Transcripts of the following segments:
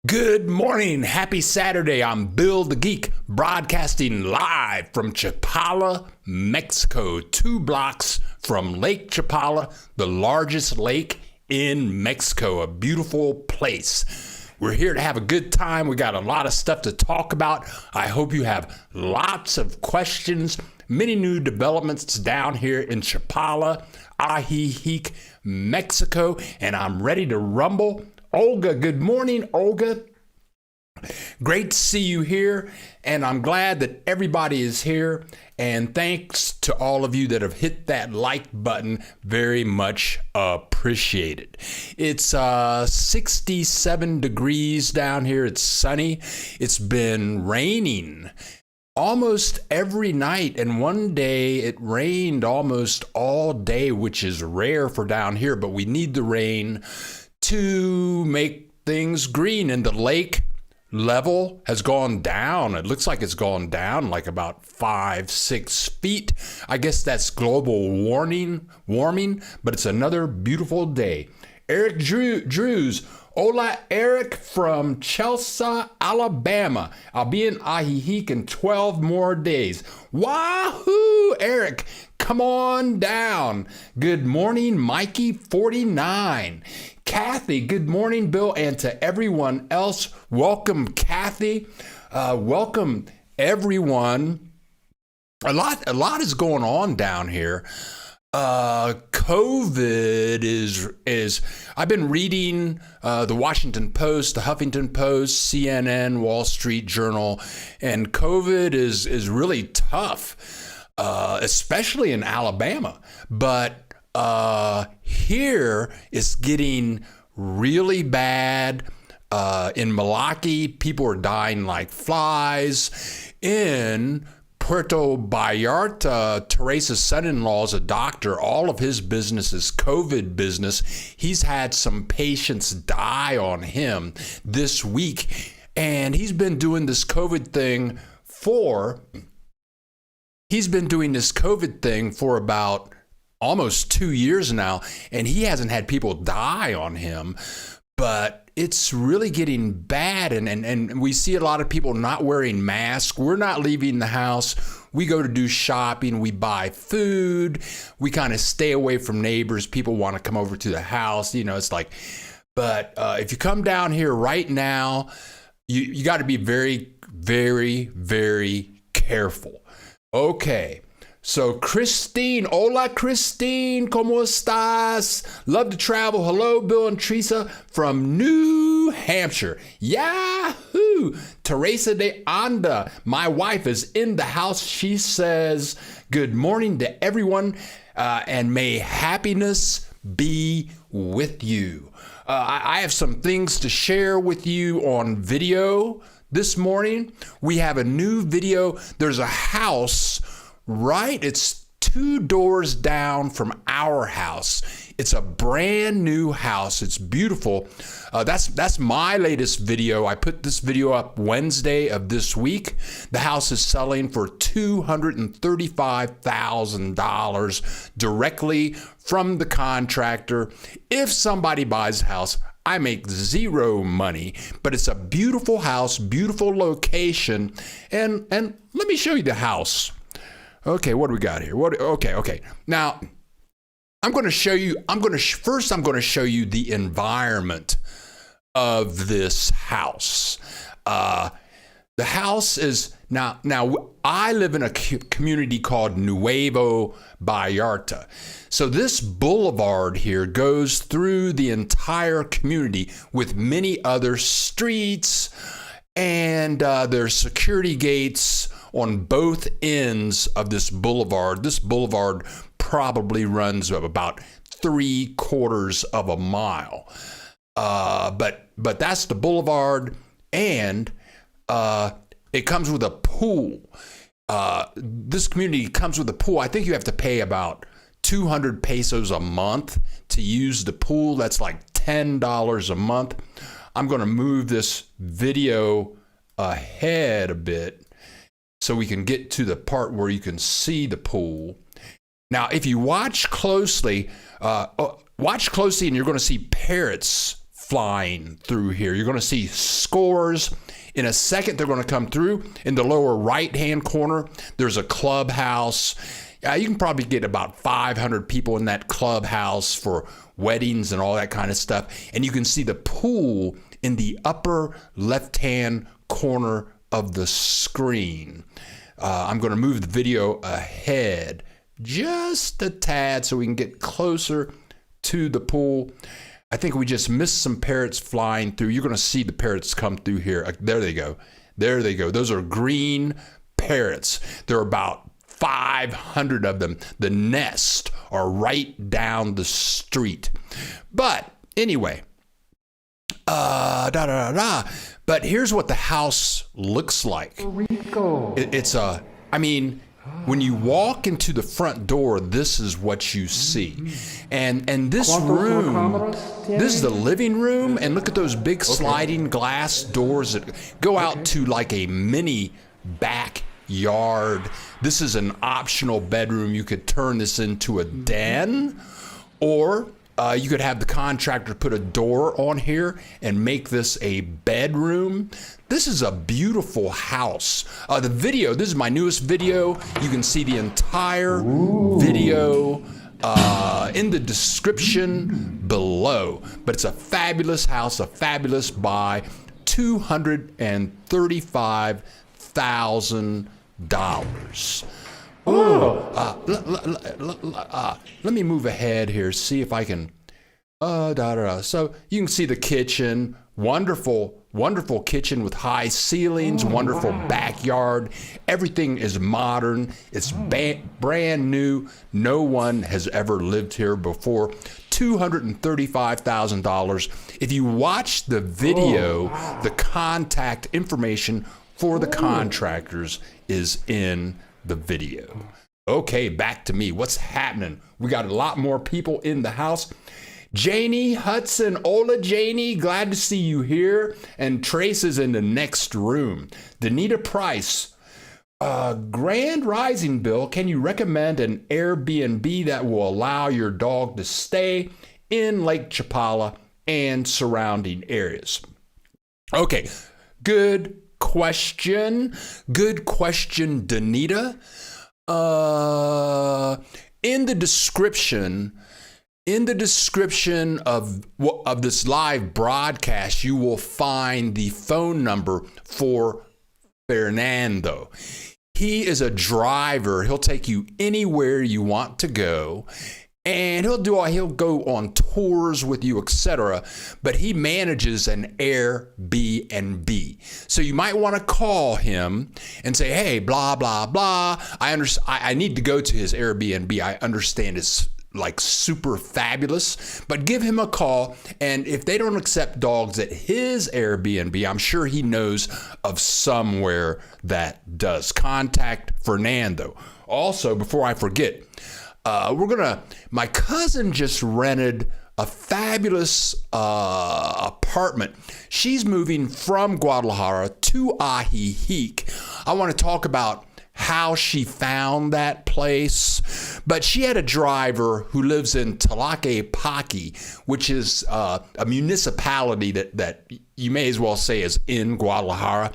Good morning. Happy Saturday. I'm Bill the Geek, broadcasting live from Chapala, Mexico, 2 blocks from Lake Chapala, the largest lake in Mexico, a beautiful place. We're here to have a good time. We got a lot of stuff to talk about. I hope you have lots of questions, many new developments down here in Chapala, Ajijic, Mexico, and I'm ready to rumble. Olga, good morning, Olga. Great to see you here, and I'm glad that everybody is here, and thanks to all of you that have hit that like button. Very much appreciated. It's 67 degrees down here. It's sunny. It's been raining almost every night, and one day it rained almost all day, which is rare for down here, but we need the rain to make things green. And the lake level has gone down. It looks like it's gone down like about 5-6 feet. I guess that's global warming, but it's another beautiful day. Eric Drews. Hola, Eric from Chelsea, Alabama. I'll be in Ajijic in 12 more days. Wahoo, Eric. Come on down. Good morning, Mikey 49. Kathy, good morning, Bill, and to everyone else, welcome, Kathy. Welcome, everyone. A lot is going on down here. COVID is I've been reading the Washington Post, the Huffington Post, CNN, Wall Street Journal, and COVID is really tough, especially in Alabama. But here it's getting really bad. In Milwaukee, people are dying like flies. In Puerto Vallarta, Teresa's son-in-law is a doctor. All of his business is COVID business. This had some patients die on him this week, and he's been doing this COVID thing for about almost 2 years now, and he hasn't had people die on him, but it's really getting bad, and we see a lot of people not wearing masks. We're not leaving the house. We go to do shopping. We buy food. We kind of stay away from neighbors. People want to come over to the house. You know, it's like, but if you come down here right now, you got to be very, very, very careful. Okay. So Christine, hola Christine, ¿cómo estás? Love to travel. Hello, Bill and Teresa from New Hampshire. Yahoo! Teresa de Anda, my wife, is in the house. She says, good morning to everyone, and may happiness be with you. I have some things to share with you on video this morning. We have a new video. There's a house. Right, it's 2 doors down from our house. It's a brand new house. It's beautiful. That's my latest video. I put this video up Wednesday of this week. The house is selling for $235,000 directly from the contractor. If somebody buys the house, I make zero money, but it's a beautiful house, beautiful location, and let me show you the house. Okay, what do we got here? Okay. Now, I'm going to show you the environment of this house. The house is now I live in a community called Nuevo Vallarta. So this boulevard here goes through the entire community with many other streets, and there's security gates on both ends of this boulevard. This boulevard probably runs about 3/4 of a mile. But that's the boulevard, and it comes with a pool. This community comes with a pool. I think you have to pay about 200 pesos a month to use the pool. That's like $10 a month. I'm going to move this video ahead a bit so we can get to the part where you can see the pool. Now, if you watch closely and you're going to see parrots flying through here. You're going to see scores. In a second, they're going to come through. In the lower right-hand corner, there's a clubhouse. You can probably get about 500 people in that clubhouse for weddings and all that kind of stuff. And you can see the pool in the upper left-hand corner of the screen. I'm going to move the video ahead just a tad so we can get closer to the pool. I think we just missed some parrots flying through. You're going to see the parrots come through here. There they go. There they go. Those are green parrots. There are about 500 of them. The nest are right down the street. But anyway, but here's what the house looks like. When you walk into the front door, this is what you see. And this room, this is the living room, and look at those big sliding glass doors that go out to like a mini backyard. This is an optional bedroom. You could turn this into a den, or you could have the contractor put a door on here and make this a bedroom. This is a beautiful house. The video, this is my newest video. You can see the entire video in the description below. But it's a fabulous house, a fabulous buy, $235,000. Let me move ahead here, see if I can. So you can see the kitchen, wonderful kitchen with high ceilings, wonderful backyard. Everything is modern. It's brand new. No one has ever lived here before. $235,000. If you watch the video, the contact information for the contractors is in the video. Okay, back to me. What's happening? We got a lot more people in the house. Janie Hudson, hola Janie, glad to see you here. And Trace is in the next room. Danita Price, Grand Rising, Bill, can you recommend an Airbnb that will allow your dog to stay in Lake Chapala and surrounding areas? Okay, good question, Danita. In the description of this live broadcast, you will find the phone number for Fernando. He is a driver. He'll take you anywhere you want to go, and he'll go on tours with you, etc. But he manages an Airbnb. So you might want to call him and say, "Hey, blah blah blah. I need to go to his Airbnb. I understand it's like super fabulous," but give him a call. And if they don't accept dogs at his Airbnb, I'm sure he knows of somewhere that does. Contact Fernando. Also, before I forget, my cousin just rented a fabulous apartment. She's moving from Guadalajara to Ajijic. I want to talk about how she found that place, but she had a driver who lives in Tlaquepaque, which is a municipality that you may as well say is in Guadalajara,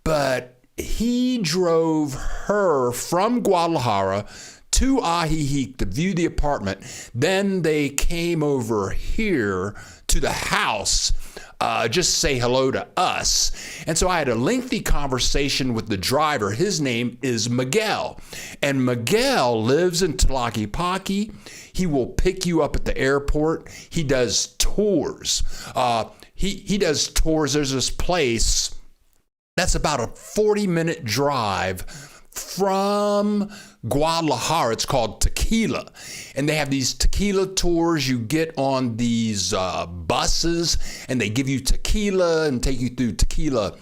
but he drove her from Guadalajara to Ajijic to view the apartment. Then they came over here to the house just say hello to us. And so I had a lengthy conversation with the driver. His name is Miguel. And Miguel lives in Tlaquepaque. He will pick you up at the airport. He does tours. He does tours. There's this place that's about a 40-minute drive from Guadalajara. It's called Tequila, and they have these tequila tours. You get on these buses, and they give you tequila and take you through tequila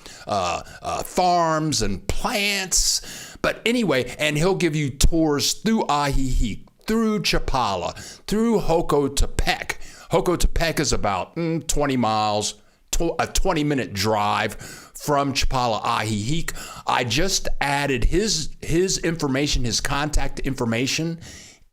farms and plants. But anyway, and he'll give you tours through Ajijic, through Chapala, through Jocotepec. Jocotepec is about 20 miles, a 20-minute drive from Chapala, Ajijic. I just added his information, his contact information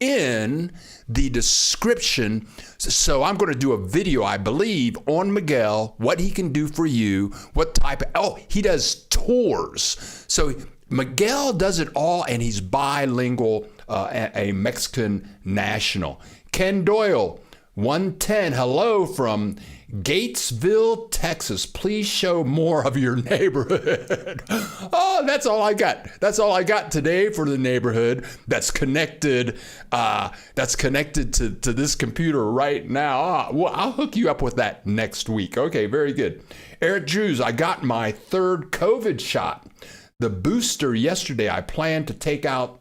in the description. So I'm going to do a video, I believe, on Miguel, what he can do for you, what type of, he does tours. So Miguel does it all, and he's bilingual, a Mexican national. Ken Doyle, 110, hello from Gatesville, Texas. Please show more of your neighborhood. Oh, that's all I got. That's all I got today for the neighborhood that's connected. That's connected to this computer right now. Well, I'll hook you up with that next week. Okay, very good. Eric Drews, I got my third COVID shot. The booster yesterday. I plan to take out.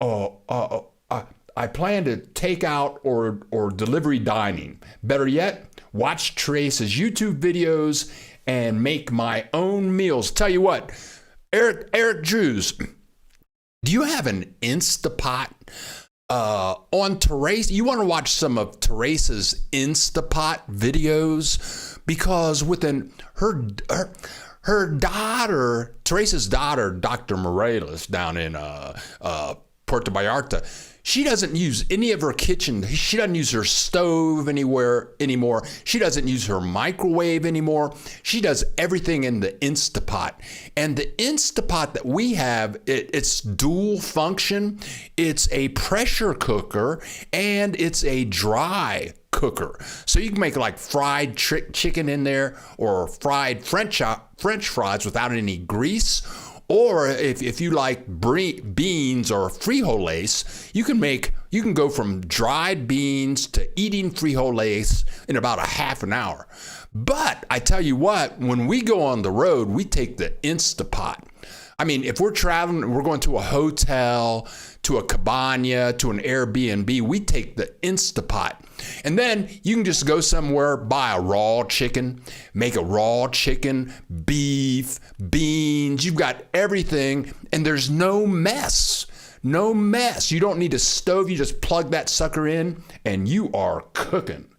I plan to take out or delivery dining. Better yet, watch Trace's YouTube videos and make my own meals. Tell you what, Eric Drews, do you have an Instapot on Therese? You want to watch some of Teresa's Instapot videos? Because within her daughter, Teresa's daughter, Dr. Morales, down in Puerto Vallarta, she doesn't use any of her kitchen. She doesn't use her stove anymore. She doesn't use her microwave anymore. She does everything in the Instapot. And the Instapot that we have, it's dual function. It's a pressure cooker and it's a dry cooker. So you can make like fried chicken in there, or fried French fries without any grease. Or if you like beans or frijoles, you can go from dried beans to eating frijoles in about a half an hour. But I tell you what, when we go on the road, we take the Instapot. I mean, if we're traveling, we're going to a hotel, to a cabana, to an Airbnb, we take the Instapot. And then you can just go somewhere, buy a raw chicken, make a raw chicken, beef, beans, you've got everything, and there's no mess. No mess. You don't need a stove. You just plug that sucker in and you are cooking.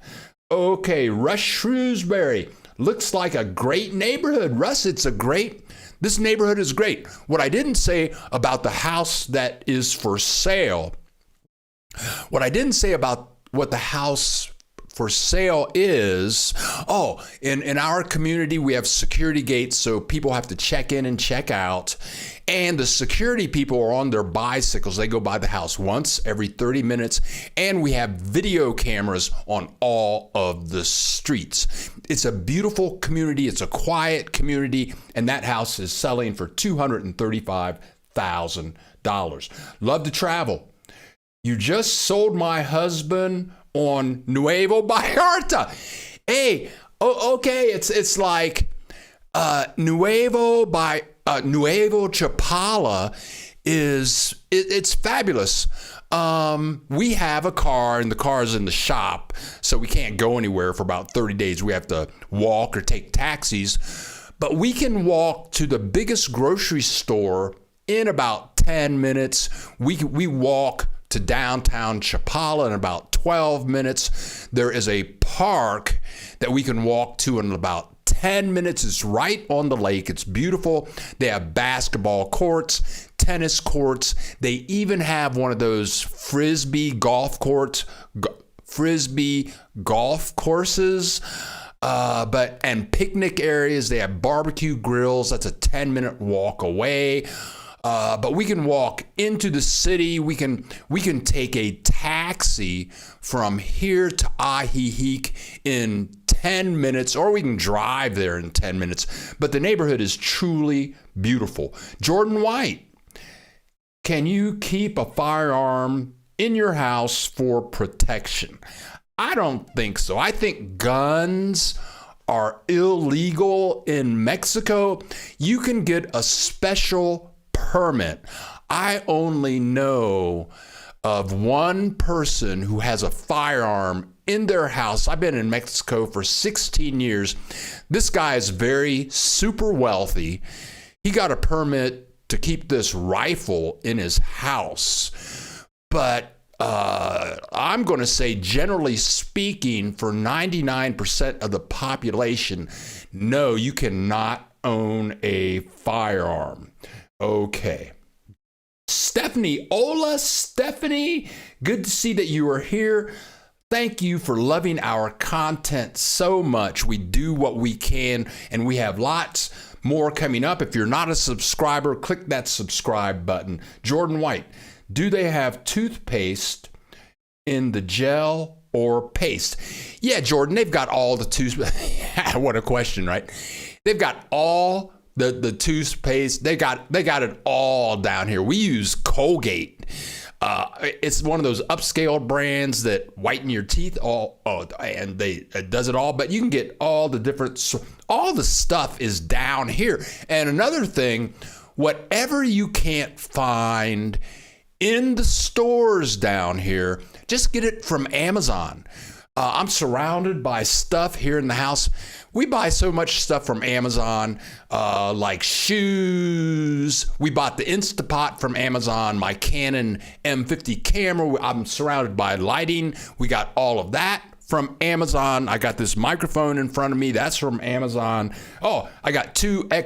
Okay, Russ Shrewsbury. Looks like a great neighborhood. Russ, this neighborhood is great. What I didn't say about the house that is for sale, what I didn't say about what the house for sale is, in our community, we have security gates, so people have to check in and check out. And the security people are on their bicycles. They go by the house once every 30 minutes. And we have video cameras on all of the streets. It's a beautiful community. It's a quiet community. And that house is selling for $235,000. Love to travel. You just sold my husband on Nuevo Vallarta. Hey, okay, it's like Nuevo Chapala it's fabulous. We have a car and the car's in the shop, so we can't go anywhere for about 30 days. We have to walk or take taxis, but we can walk to the biggest grocery store in about 10 minutes. We walk to downtown Chapala in about 12 minutes. There is a park that we can walk to in about 10 minutes. It's right on the lake. It's beautiful. They have basketball courts, tennis courts. They even have one of those frisbee golf courses, and picnic areas. They have barbecue grills. That's a 10-minute walk away. But we can walk into the city. We can take a taxi from here to Ajijic in 10 minutes, or we can drive there in 10 minutes. But the neighborhood is truly beautiful. Jordan White, can you keep a firearm in your house for protection? I don't think so. I think guns are illegal in Mexico. You can get a special permit. I only know of one person who has a firearm in their house. I've been in Mexico for 16 years. This guy is very super wealthy. He got a permit to keep this rifle in his house. But I'm going to say, generally speaking, for 99% of the population, no, you cannot own a firearm. Okay. Stephanie. Hola, Stephanie. Good to see that you are here. Thank you for loving our content so much. We do what we can, and we have lots more coming up. If you're not a subscriber, click that subscribe button. Jordan White, do they have toothpaste in the gel or paste? Yeah, Jordan, they've got all the toothpaste. What a question, right? They've got all the toothpaste. They got it all down here. We use Colgate. It's one of those upscale brands that whiten your teeth and it does it all. But you can get all the stuff is down here. And another thing, whatever you can't find in the stores down here, just get it from Amazon. I'm surrounded by stuff here in the house. We buy so much stuff from Amazon, like shoes. We bought the Instapot from Amazon, my Canon M50 camera. I'm surrounded by lighting. We got all of that from Amazon. I got this microphone in front of me. That's from Amazon. Oh, I got two 3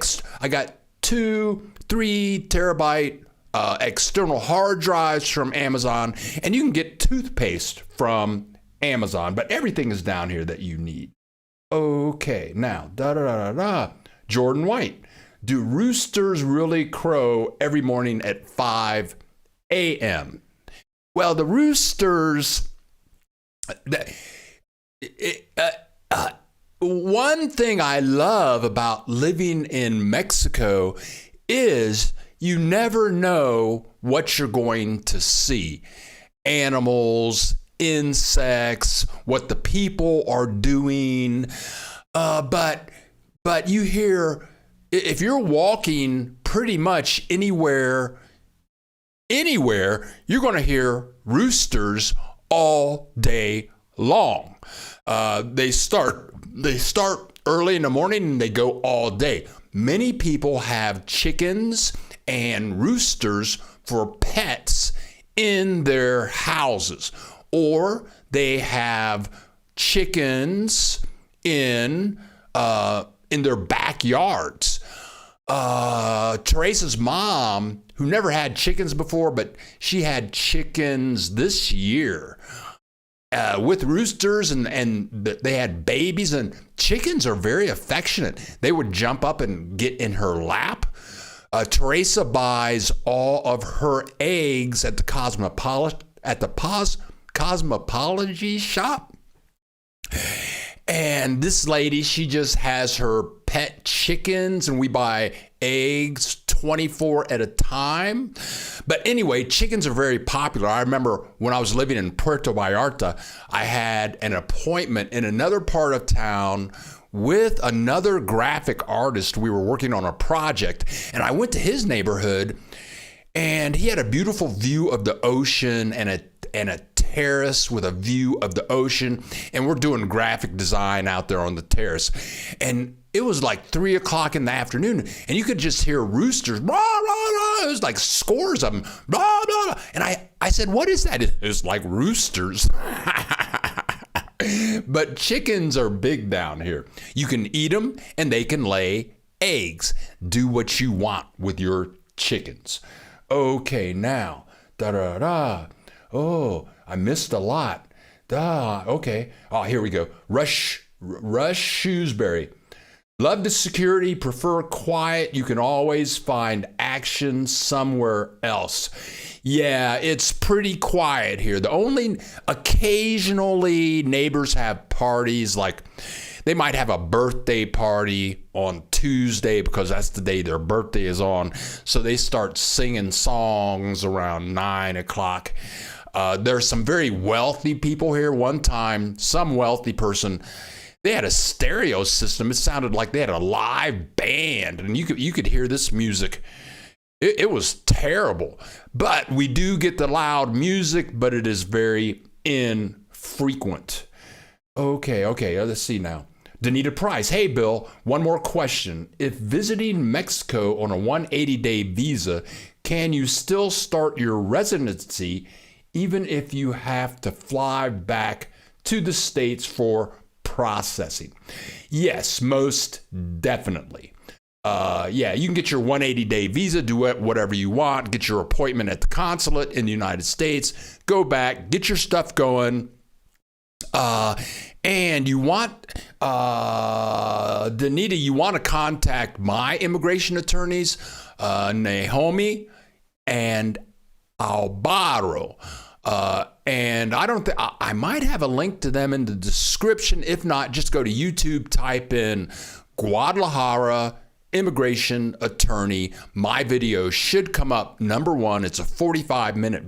terabyte external hard drives from Amazon. And you can get toothpaste from Amazon, but everything is down here that you need. Okay, now, Jordan White, do roosters really crow every morning at 5 a.m.? Well, the roosters, one thing I love about living in Mexico is you never know what you're going to see. Animals, insects, what the people are doing. But you hear, if you're walking pretty much anywhere, you're going to hear roosters all day long. They start early in the morning and they go all day. Many people have chickens and roosters for pets in their houses. Or they have chickens in their backyards. Teresa's mom, who never had chickens before, but she had chickens this year with roosters, and they had babies. And chickens are very affectionate. They would jump up and get in her lap. Teresa buys all of her eggs at the cosmetology shop. And this lady, she just has her pet chickens, and we buy eggs 24 at a time. But anyway, chickens are very popular. I remember when I was living in Puerto Vallarta, I had an appointment in another part of town with another graphic artist. We were working on a project, and I went to his neighborhood, and he had a beautiful view of the ocean and a terrace with a view of the ocean, and we're doing graphic design out there on the terrace. And it was like 3 o'clock in the afternoon, and you could just hear roosters, blah, blah, blah. It was like scores of them, blah, blah, blah. And I said, what is that? It's like roosters. But chickens are big down here. You can eat them, and they can lay eggs. Do what you want with your chickens. Okay, now, oh, I missed a lot. Okay. Oh, here we go. Rush Shrewsbury. Love the security, prefer quiet. You can always find action somewhere else. Yeah, it's pretty quiet here. The only occasionally neighbors have parties, like they might have a birthday party on Tuesday because that's the day their birthday is on. So they start singing songs around 9 o'clock. There's some very wealthy people here. One time, some wealthy person, they had a stereo system. It sounded like they had a live band, and you could hear this music. It was terrible. But we do get the loud music, but it is very infrequent. Okay, let's see now. Danita Price. Hey, Bill, one more question. If visiting Mexico on a 180-day visa, can you still start your residency even if you have to fly back to the States for processing? Yes, most definitely. Yeah, you can get your 180-day visa, do whatever you want, get your appointment at the consulate in the United States, go back, get your stuff going. And you want, Danita, you want to contact my immigration attorneys, Naomi and Alvaro. And I might have a link to them in the description. If not, just go to YouTube, type in Guadalajara immigration attorney. My video should come up number one. It's a 45-minute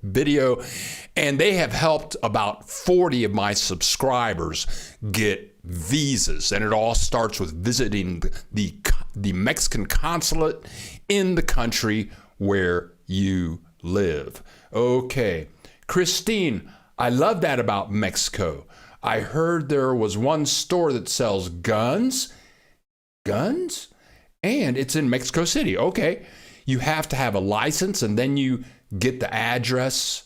video, and they have helped about 40 of my subscribers get visas. And it all starts with visiting the Mexican consulate in the country where you live. Okay, Christine, I love that about Mexico. I heard there was one store that sells guns, and it's in Mexico City. Okay, you have to have a license, and then you get the address,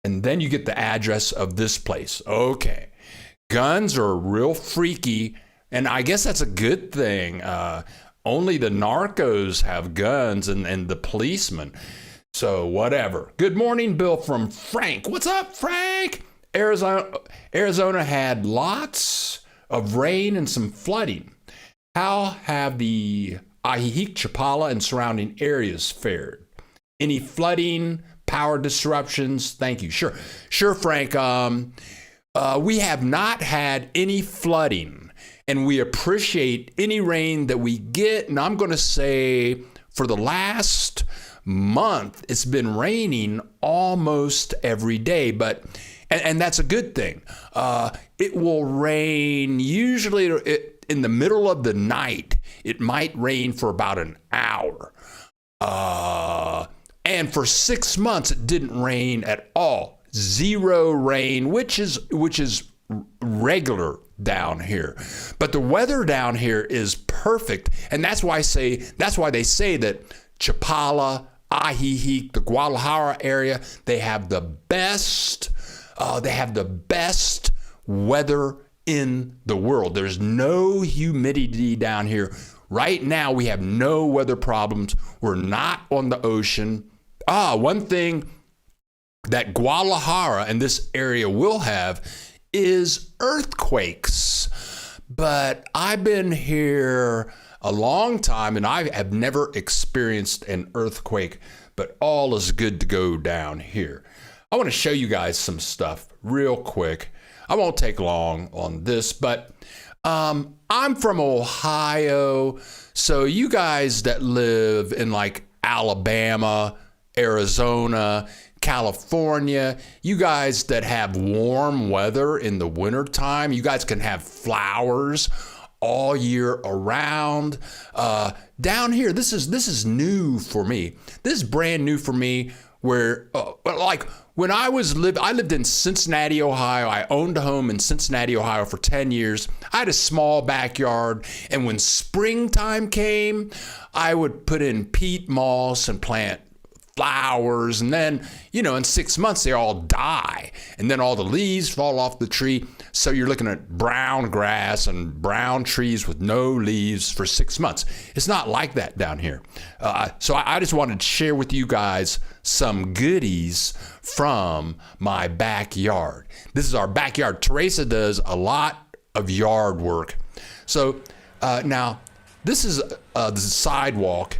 of this place. Okay, guns are real freaky, and I guess that's a good thing. Only the narcos have guns and the policemen. So whatever. Good morning, Bill from Frank. What's up, Frank? Arizona had lots of rain and some flooding. How have the Lake Chapala and surrounding areas fared? Any flooding, power disruptions? Thank you. Sure, Frank. We have not had any flooding, and we appreciate any rain that we get. And I'm going to say for the last month, it's been raining almost every day, and that's a good thing. It will rain usually in the middle of the night. It might rain for about an hour. And for 6 months, it didn't rain at all. Zero rain, which is regular down here. But the weather down here is perfect. And that's why they say that Chapala, Ajijic, the Guadalajara area, they have the best weather in the world. There's no humidity down here. Right now, we have no weather problems. We're not on the ocean. One thing that Guadalajara and this area will have is earthquakes. But I've been here a long time, and I have never experienced an earthquake, but all is good to go down here. I want to show you guys some stuff real quick. I won't take long on this, but I'm from Ohio, so you guys that live in like Alabama, Arizona, California, you guys that have warm weather in the wintertime, you guys can have flowers all year around. Down here, this is new for me. This is brand new for me, where like when I lived in Cincinnati, Ohio. I owned a home in Cincinnati, Ohio for 10 years. I had a small backyard, and when springtime came, I would put in peat moss and plant flowers, and then, in 6 months they all die, and then all the leaves fall off the tree. So you're looking at brown grass and brown trees with no leaves for 6 months. It's not like that down here. So I just wanted to share with you guys some goodies from my backyard. This is our backyard. Teresa does a lot of yard work. So now this is the sidewalk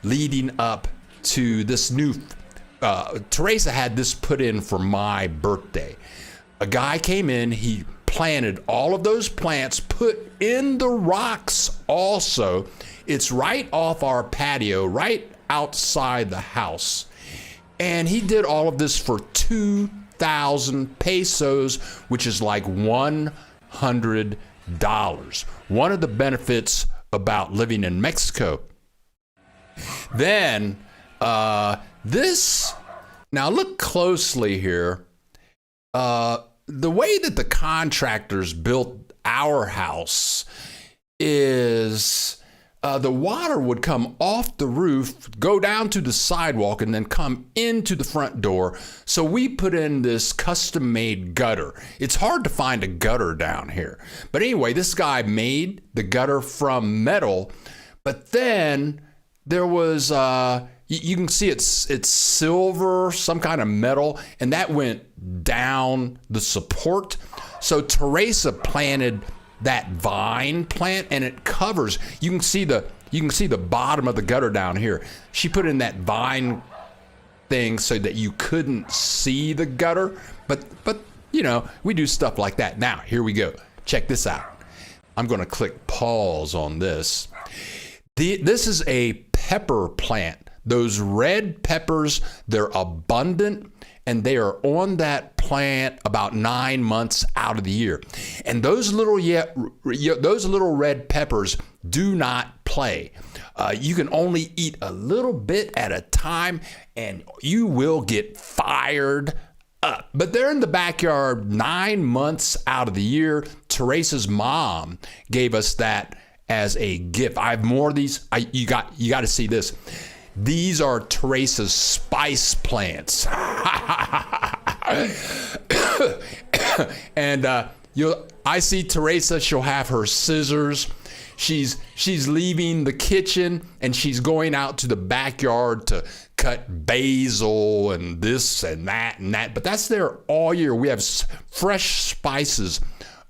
leading up to this new, Teresa had this put in for my birthday. A guy came in, he planted all of those plants, put in the rocks also. It's right off our patio, right outside the house. And he did all of this for 2,000 pesos, which is like $100. One of the benefits about living in Mexico. Then, now look closely here. The way that the contractors built our house is the water would come off the roof, go down to the sidewalk, and then come into the front door. So we put in this custom-made gutter. It's hard to find a gutter down here. But anyway, this guy made the gutter from metal, but then there was, you can see it's silver, some kind of metal, and that went down the support. So Teresa planted that vine plant, and it covers. You can see the bottom of the gutter down here. She put in that vine thing so that you couldn't see the gutter, but you know, we do stuff like that. Now here we go. Check this out. I'm going to click pause on this. This is a pepper plant. Those red peppers, they're abundant, and they are on that plant about 9 months out of the year. And those little red peppers do not play. You can only eat a little bit at a time, and you will get fired up. But they're in the backyard 9 months out of the year. Teresa's mom gave us that as a gift. I have more of these. You got to see this. These are Teresa's spice plants. And I see Teresa, she'll have her scissors. She's leaving the kitchen and she's going out to the backyard to cut basil and this and that and that. But that's there all year. We have fresh spices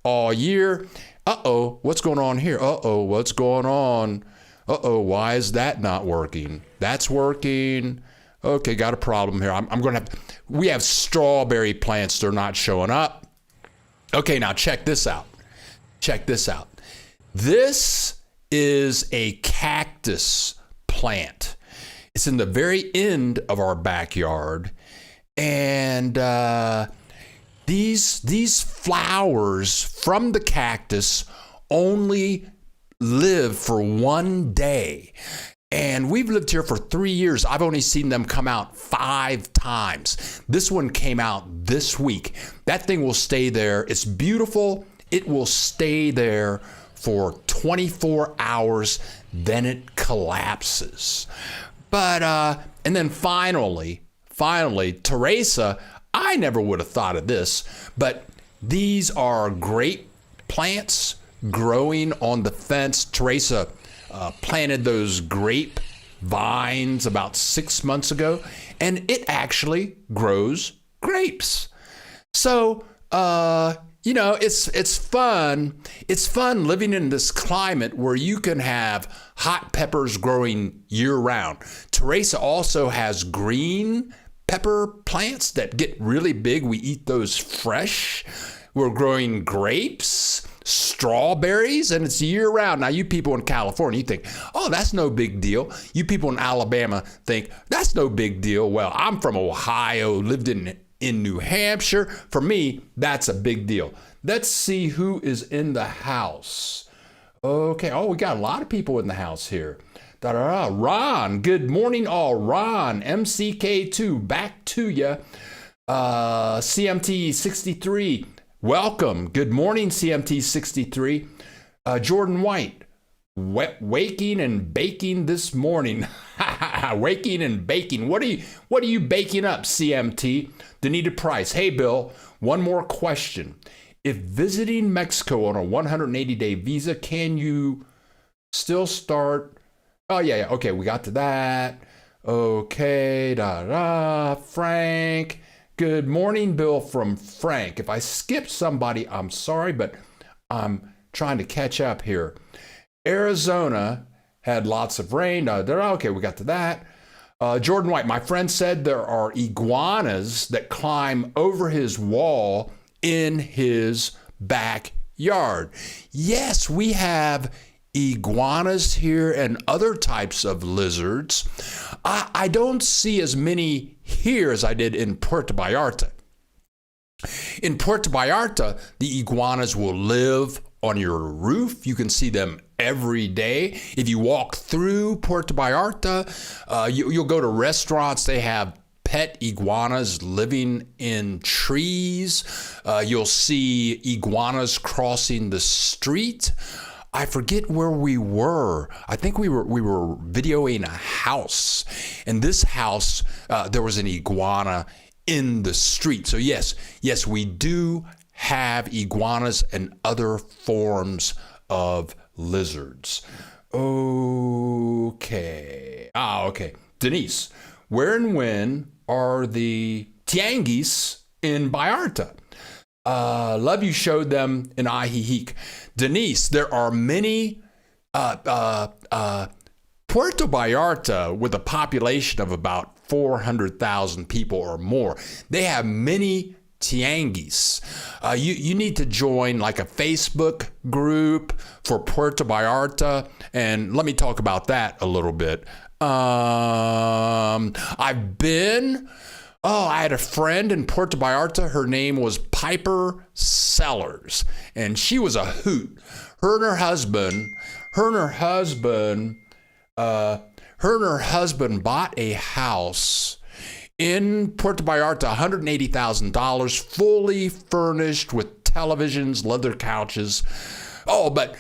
all year. Uh-oh, what's going on here? Uh-oh, what's going on? Uh-oh, why is that not working? That's working. Okay, got a problem here. I'm going to have, we have strawberry plants. They're not showing up. Okay, now check this out. Check this out. This is a cactus plant. It's in the very end of our backyard. And these flowers from the cactus only live for 1 day. And we've lived here for 3 years. I've only seen them come out 5 times. This one came out this week. That thing will stay there. It's beautiful. It will stay there for 24 hours. Then it collapses. But, and then finally, Teresa, I never would have thought of this, but these are grape plants growing on the fence. Teresa planted those grape vines about 6 months ago, and it actually grows grapes. So, you know, it's fun. It's fun living in this climate where you can have hot peppers growing year round. Teresa also has green pepper plants that get really big. We eat those fresh. We're growing grapes, strawberries, and it's year round. Now, you people in California, you think, oh, that's no big deal. You people in Alabama think, that's no big deal. Well, I'm from Ohio, lived in New Hampshire. For me, that's a big deal. Let's see who is in the house. Okay. Oh, we got a lot of people in the house here. Ron, good morning all. Ron, MCK2, back to you. CMT63, welcome. Good morning, CMT63. Jordan White, waking and baking this morning. Waking and baking. What are you baking up, CMT? Danita Price. Hey, Bill, one more question. If visiting Mexico on a 180-day visa, can you still start? Oh, yeah. Okay, we got to that. Okay, Frank. Good morning, Bill from Frank. If I skipped somebody, I'm sorry, but I'm trying to catch up here. Arizona had lots of rain. Okay, we got to that. Jordan White, my friend said there are iguanas that climb over his wall in his backyard. Yes, we have iguanas here and other types of lizards. I don't see as many here as I did in Puerto Vallarta. In Puerto Vallarta, the iguanas will live on your roof. You can see them every day. If you walk through Puerto Vallarta, you'll go to restaurants. They have pet iguanas living in trees. You'll see iguanas crossing the street. I forget where we were. I think we were videoing a house. In this house, there was an iguana in the street. So yes, we do have iguanas and other forms of lizards. Okay. Okay. Denise, where and when are the Tianguis in Vallarta? Love you showed them in Ajijic. Denise, there are many Puerto Vallarta, with a population of about 400,000 people or more. They have many Tianguis. You need to join like a Facebook group for Puerto Vallarta, and let me talk about that a little bit. I had a friend in Puerto Vallarta. Her name was Piper Sellers, and she was a hoot. Her and her husband bought a house in Puerto Vallarta, $180,000, fully furnished with televisions, leather couches. Oh, but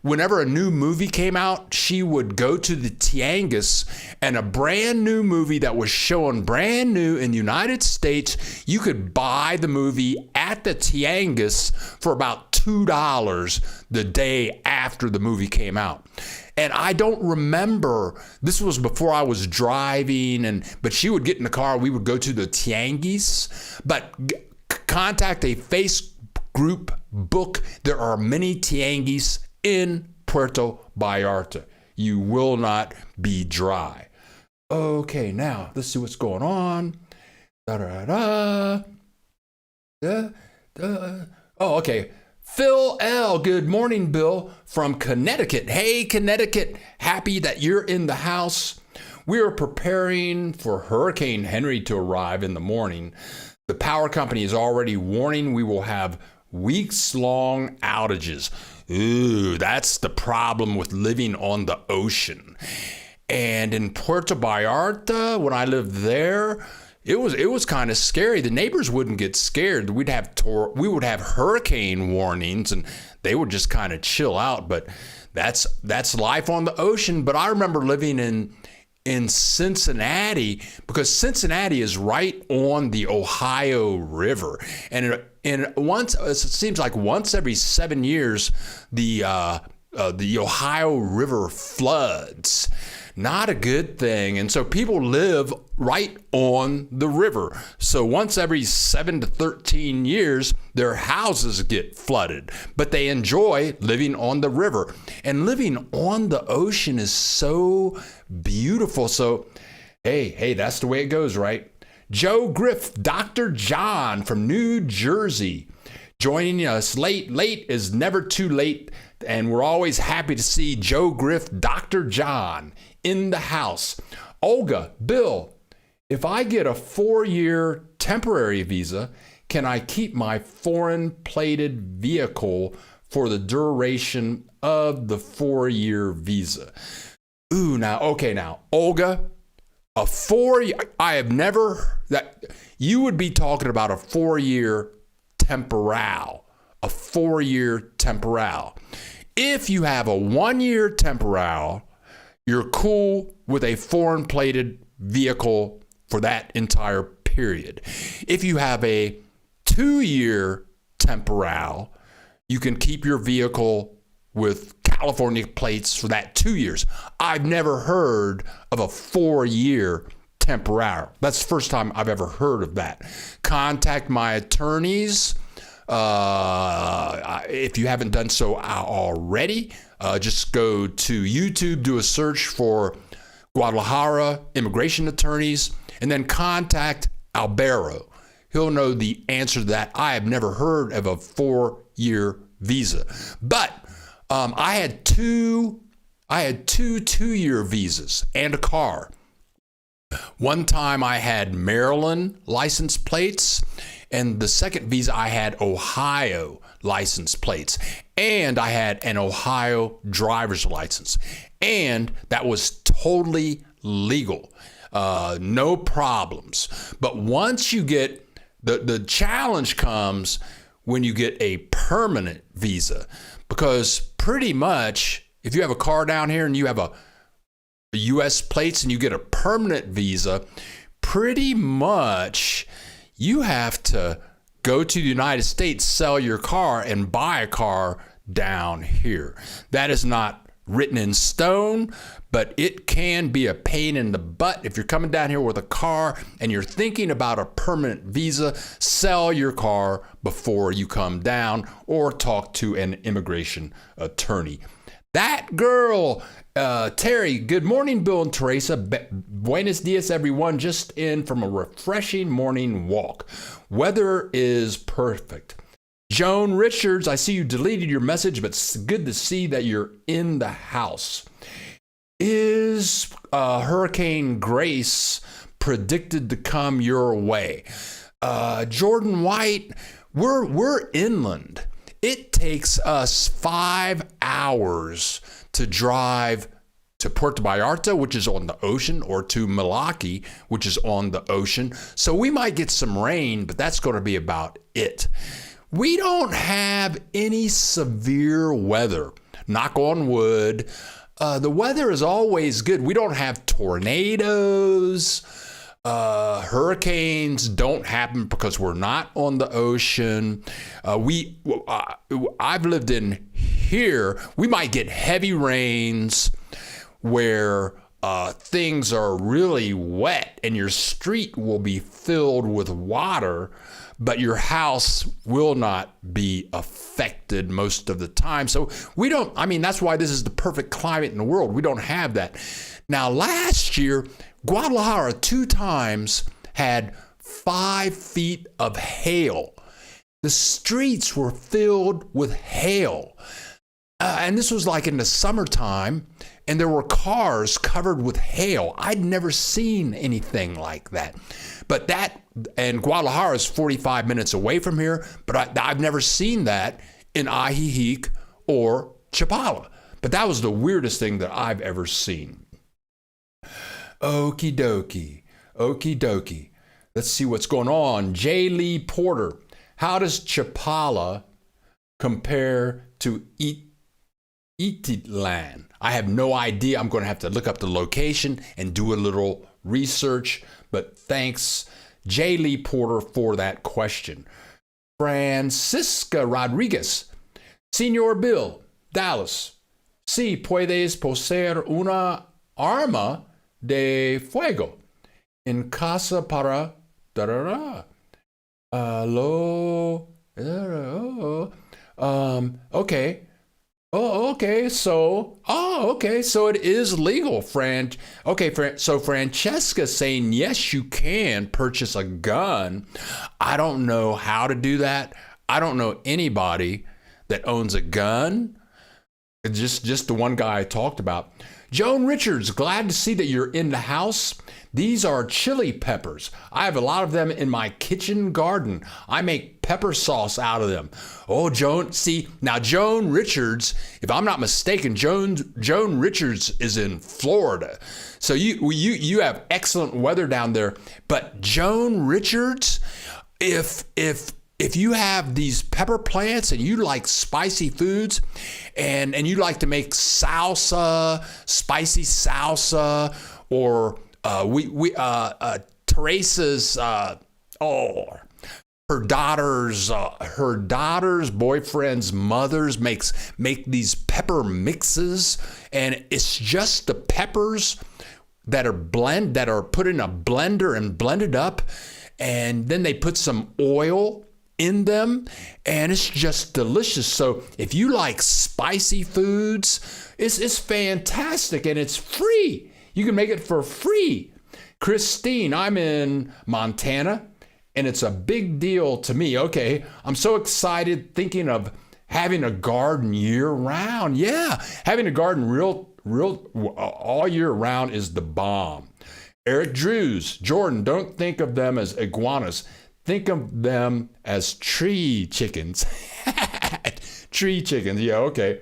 whenever a new movie came out, she would go to the Tianguis, and a brand new movie that was showing brand new in the United States, you could buy the movie at the Tianguis for about $2 the day after the movie came out. And I don't remember, this was before I was driving, but she would get in the car, we would go to the Tianguis, but contact a Facebook group book. There are many Tianguis in Puerto Vallarta. You will not be dry. Okay, now let's see what's going on. Oh, okay. Phil L. Good morning, Bill, from Connecticut. Hey, Connecticut. Happy that you're in the house. We are preparing for Hurricane Henry to arrive in the morning. The power company is already warning we will have weeks-long outages. Ooh, that's the problem with living on the ocean. And in Puerto Vallarta, when I lived there, it was kind of scary. The neighbors wouldn't get scared. We would have hurricane warnings, and they would just kind of chill out. But that's life on the ocean. But I remember living in Cincinnati, because Cincinnati is right on the Ohio River, and it seems like once every 7 years, the Ohio River floods. Not a good thing. And so people live right on the river. So once every 7 to 13 years, their houses get flooded, but they enjoy living on the river. And living on the ocean is so beautiful. So, hey, that's the way it goes, right? Joe Griff, Dr. John from New Jersey, joining us late. Late is never too late. And we're always happy to see Joe Griff, Dr. John, in the house. Olga, Bill, if I get a 4-year temporary visa, can I keep my foreign plated vehicle for the duration of the 4-year visa? Ooh, now, Olga, a 4-year, I have never, that you would be talking about a 4-year temporal, a 4-year temporal. If you have a 1-year temporal, you're cool with a foreign plated vehicle for that entire period. If you have a 2-year temporal, you can keep your vehicle with California plates for that 2 years. I've never heard of a 4-year temporal. That's the first time I've ever heard of that. Contact my attorneys. If you haven't done so already, just go to YouTube, do a search for Guadalajara immigration attorneys, and then contact Albero. He'll know the answer to that. I have never heard of a 4-year visa, but I had two 2-year visas and a car. One time I had Maryland license plates, and the second visa I had Ohio license plates, and I had an Ohio driver's license, and that was totally legal, no problems. But once you get the challenge comes when you get a permanent visa, because pretty much, if you have a car down here and you have a U.S. plates and you get a permanent visa, pretty much you have to go to the United States, sell your car, and buy a car down here. That is not written in stone, but it can be a pain in the butt. If you're coming down here with a car and you're thinking about a permanent visa, sell your car before you come down or talk to an immigration attorney. That girl, Terry, good morning, Bill and Teresa. Buenos dias, everyone. Just in from a refreshing morning walk. Weather is perfect. Joan Richards, I see you deleted your message, but it's good to see that you're in the house. Is Hurricane Grace predicted to come your way? Jordan White, we're inland. It takes us 5 hours to drive to Puerto Vallarta, which is on the ocean, or to Milwaukee, which is on the ocean. So we might get some rain, but that's going to be about it. We don't have any severe weather. Knock on wood. The weather is always good. We don't have tornadoes. Hurricanes don't happen because we're not on the ocean. I've lived in here. We might get heavy rains where things are really wet and your street will be filled with water, but your house will not be affected most of the time. So that's why this is the perfect climate in the world. We don't have that. Now, last year, Guadalajara 2 times had 5 feet of hail. The streets were filled with hail. And this was like in the summertime, and there were cars covered with hail. I'd never seen anything like that. And Guadalajara is 45 minutes away from here, but I've never seen that in Ajijic or Chapala. But that was the weirdest thing that I've ever seen. Okie dokie, okie dokie. Let's see what's going on. J. Lee Porter, how does Chapala compare to Ititlan? I have no idea. I'm going to have to look up the location and do a little research, but thanks, J. Lee Porter, for that question. Francisca Rodriguez, Señor Bill, Dallas, si puedes poseer una arma de fuego en casa para okay. Okay. So it is legal, so Francesca saying, yes, you can purchase a gun. I don't know how to do that. I don't know anybody that owns a gun. Just the one guy I talked about. Joan Richards, glad to see that you're in the house. These are chili peppers. I have a lot of them in my kitchen garden. I make pepper sauce out of them. Oh, Joan, see, now Joan Richards, if I'm not mistaken, Joan Richards is in Florida. So you have excellent weather down there. But Joan Richards, if you have these pepper plants and you like spicy foods and you like to make salsa, spicy salsa, or Teresa's, her daughter's boyfriend's mothers make these pepper mixes, and it's just the peppers that are put in a blender and blended up, and then they put some oil in them, and it's just delicious. So if you like spicy foods, it's fantastic, and it's free. You can make it for free. Christine, I'm in Montana, and it's a big deal to me. Okay, I'm so excited thinking of having a garden year round. Yeah, having a garden real all year round is the bomb. Eric Drews, Jordan, don't think of them as iguanas. Think of them as tree chickens. Tree chickens, yeah, okay.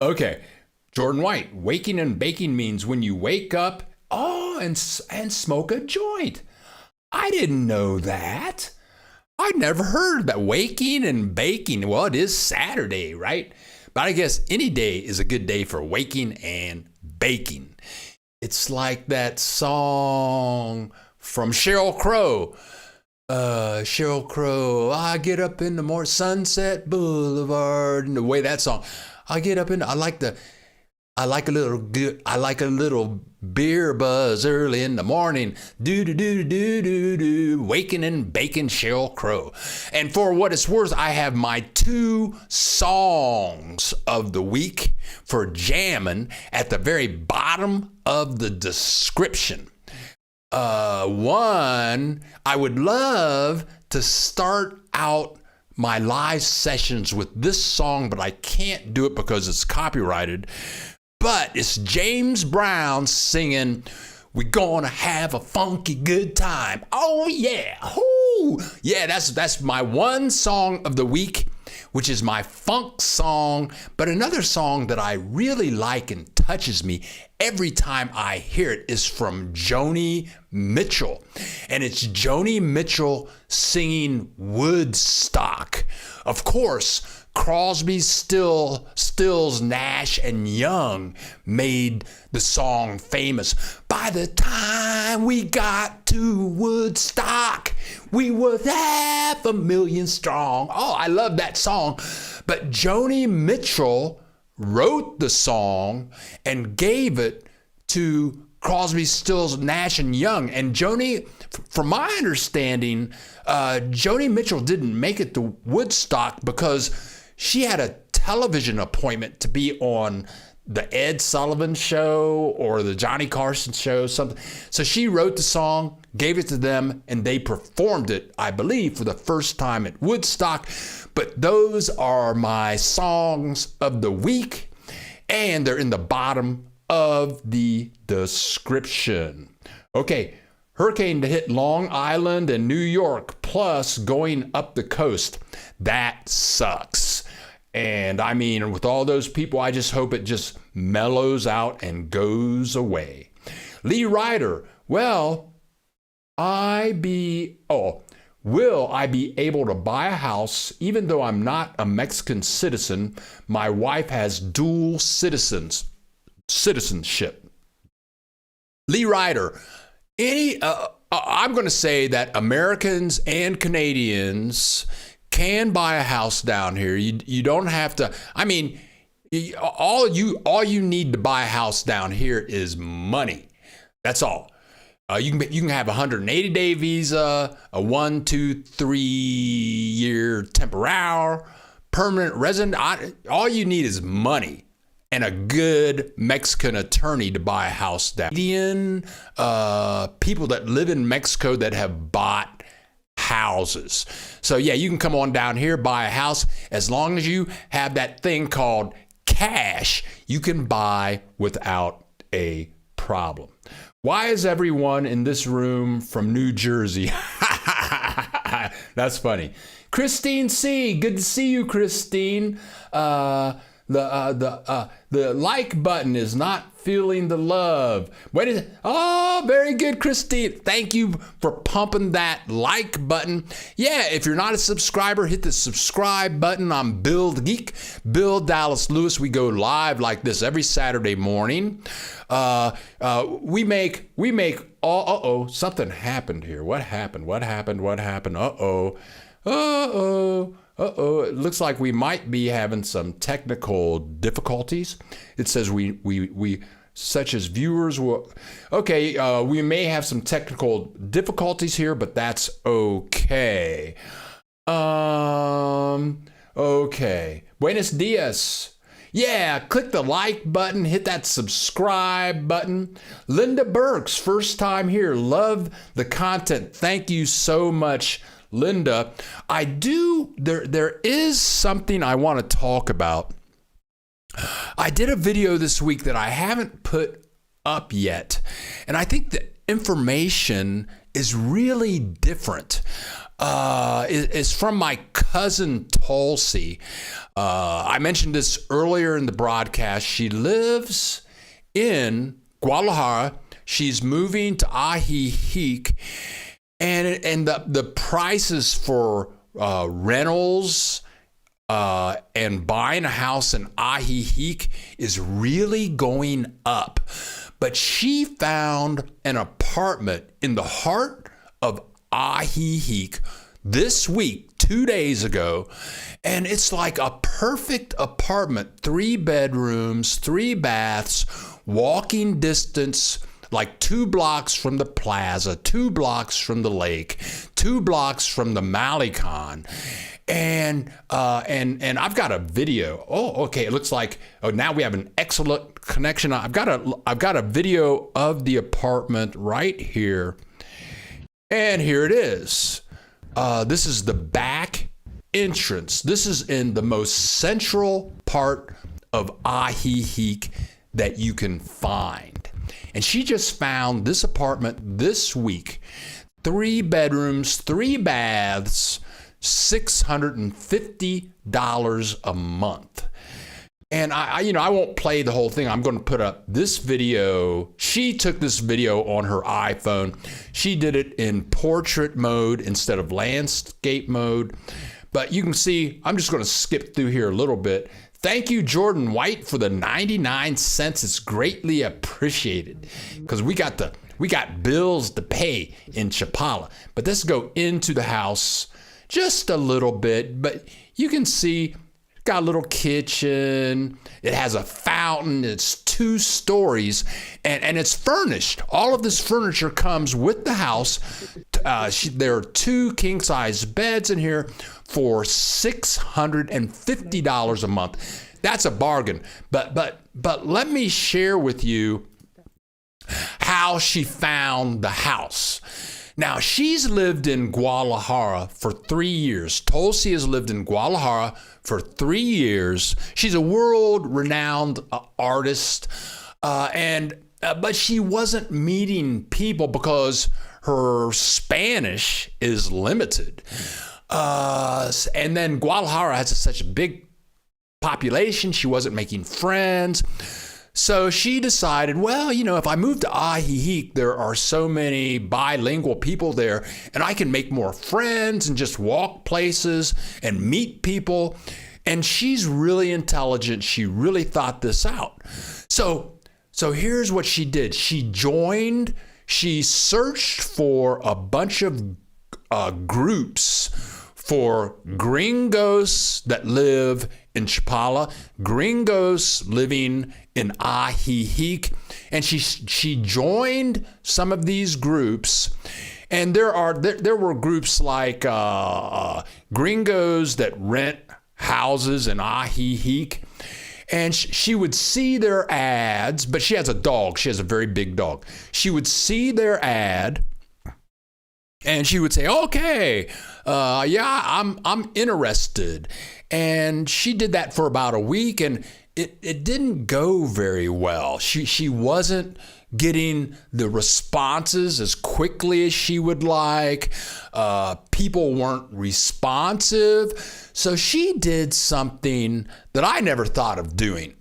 Okay, Jordan White, waking and baking means when you wake up, and smoke a joint. I didn't know that. I'd never heard that. Waking and baking. Well, it is Saturday, right? but I guess any day is a good day for waking and baking. It's like that song from Sheryl Crow. Sheryl Crow, I get up in the morning, Sunset Boulevard, and the way that song. I get up in, I like a little beer buzz early in the morning. Do, waking and baking, Sheryl Crow. And for what it's worth, I have my 2 songs of the week for jamming at the very bottom of the description. One, I would love to start out my live sessions with this song, but I can't do it because it's copyrighted. But it's James Brown singing, "We're gonna have a funky good time." Oh yeah. Ooh. Yeah, that's my one song of the week, which is my funk song. But another song that I really like and touches me every time I hear it is from Joni Mitchell. And it's Joni Mitchell singing Woodstock. Of course, Crosby, Stills, Nash, and Young made the song famous. By the time we got to Woodstock, we were 500,000 strong. Oh, I love that song. But Joni Mitchell wrote the song and gave it to Crosby, Stills, Nash, and Young. And Joni, from my understanding, Joni Mitchell didn't make it to Woodstock because she had a television appointment to be on the Ed Sullivan Show or the Johnny Carson Show, something. So she wrote the song, gave it to them, and they performed it, I believe, for the first time at Woodstock. But those are my songs of the week, and they're in the bottom of the description. Okay, hurricane to hit Long Island and New York, plus going up the coast. That sucks. And I mean, with all those people, I just hope it just mellows out and goes away. Lee Ryder, will I be able to buy a house even though I'm not a Mexican citizen? My wife has dual citizenship. Lee Ryder, I'm going to say that Americans and Canadians can buy a house down here. You don't have to. I mean, all you need to buy a house down here is money. That's all. You can have a 180-day visa, a 1, 2, 3 year temporary, permanent resident. All you need is money and a good Mexican attorney to buy a house down. Indian people that live in Mexico that have bought houses. So yeah, you can come on down here, buy a house. As long as you have that thing called cash, you can buy without a problem. Why is everyone in this room from New Jersey? That's funny. Christine C. Good to see you, Christine. The like button is not feeling the love. Oh, very good, Christine. Thank you for pumping that like button. Yeah, if you're not a subscriber, hit the subscribe button. I'm Bill the Geek, Bill Dallas Lewis. We go live like this every Saturday morning. We make something happened here. What happened? It looks like we might be having some technical difficulties. It says we such as viewers will. Okay, we may have some technical difficulties here, but that's okay. Okay. Buenos dias. Yeah, click the like button, hit that subscribe button. Linda Burks, first time here. Love the content. Thank you so much, Linda. There is something I want to talk about. I did a video this week that I haven't put up yet, and I think the information is really different. It's from my cousin Tulsi. I mentioned this earlier in the broadcast. She lives in Guadalajara. She's moving to Ajijic, and the prices for rentals and buying a house in Ajijic is really going up. But she found an apartment in the heart of Ajijic this week, 2 days ago, and it's like a perfect apartment, 3 bedrooms, 3 baths, walking distance, like 2 blocks from the plaza, 2 blocks from the lake, 2 blocks from the Malecon. And I've got a video. Oh, okay. It looks like now we have an excellent connection. I've got a video of the apartment right here, and here it is. This is the back entrance. This is in the most central part of Ajijic that you can find. And she just found this apartment this week. 3 bedrooms, 3 baths, $650 a month. And I won't play the whole thing. I'm going to put up this video. She took this video on her iPhone. She did it in portrait mode instead of landscape mode. But you can see, I'm just going to skip through here a little bit. Thank you, Jordan White, for the 99 cents. It's greatly appreciated because we got bills to pay in Chapala. But let's go into the house just a little bit. But you can see it's got a little kitchen. It has a fountain. It's 2 stories, and it's furnished. All of this furniture comes with the house. There are 2 king-size beds in here for $650 a month. That's a bargain. But let me share with you how she found the house. Now, she's lived in Guadalajara for 3 years. Tulsi has lived in Guadalajara for 3 years. She's a world-renowned artist, but she wasn't meeting people because her Spanish is limited. And then Guadalajara has such a big population, she wasn't making friends. So she decided, well, if I move to Ajijic, there are so many bilingual people there, and I can make more friends and just walk places and meet people. And she's really intelligent. She really thought this out. So here's what she did. She searched for a bunch of groups for gringos that live in Chapala, gringos living in Ajijic, and she joined some of these groups. And there were groups like gringos that rent houses in Ajijic, and she would see their ads. But she has a dog. She has a very big dog. She would see their ad, and she would say, "Okay, I'm interested." And she did that for about a week, and it didn't go very well. She wasn't getting the responses as quickly as she would like. People weren't responsive. So she did something that I never thought of doing.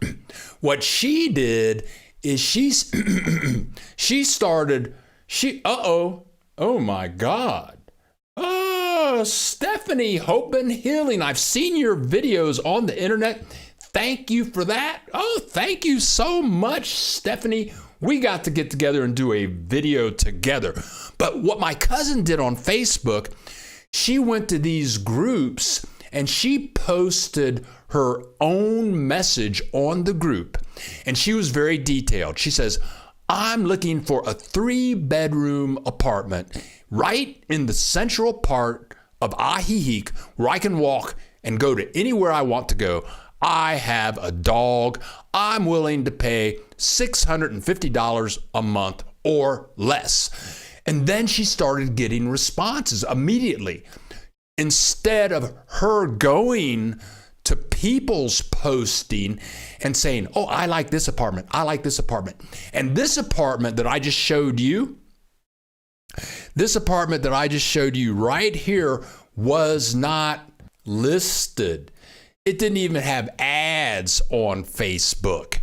What she did is oh my God. Stephanie Hope and Healing. I've seen your videos on the internet. Thank you for that. Oh, thank you so much, Stephanie. We got to get together and do a video together. But what my cousin did on Facebook, she went to these groups and she posted her own message on the group. And she was very detailed. She says, I'm looking for a 3-bedroom apartment right in the central part of Ajijic where I can walk and go to anywhere I want to go. I have a dog. I'm willing to pay $650 a month or less. And then she started getting responses immediately. Instead of her going to people's posting and saying, oh, I like this apartment. I like this apartment. And this apartment that I just showed you, right here was not listed. It didn't even have ads on Facebook.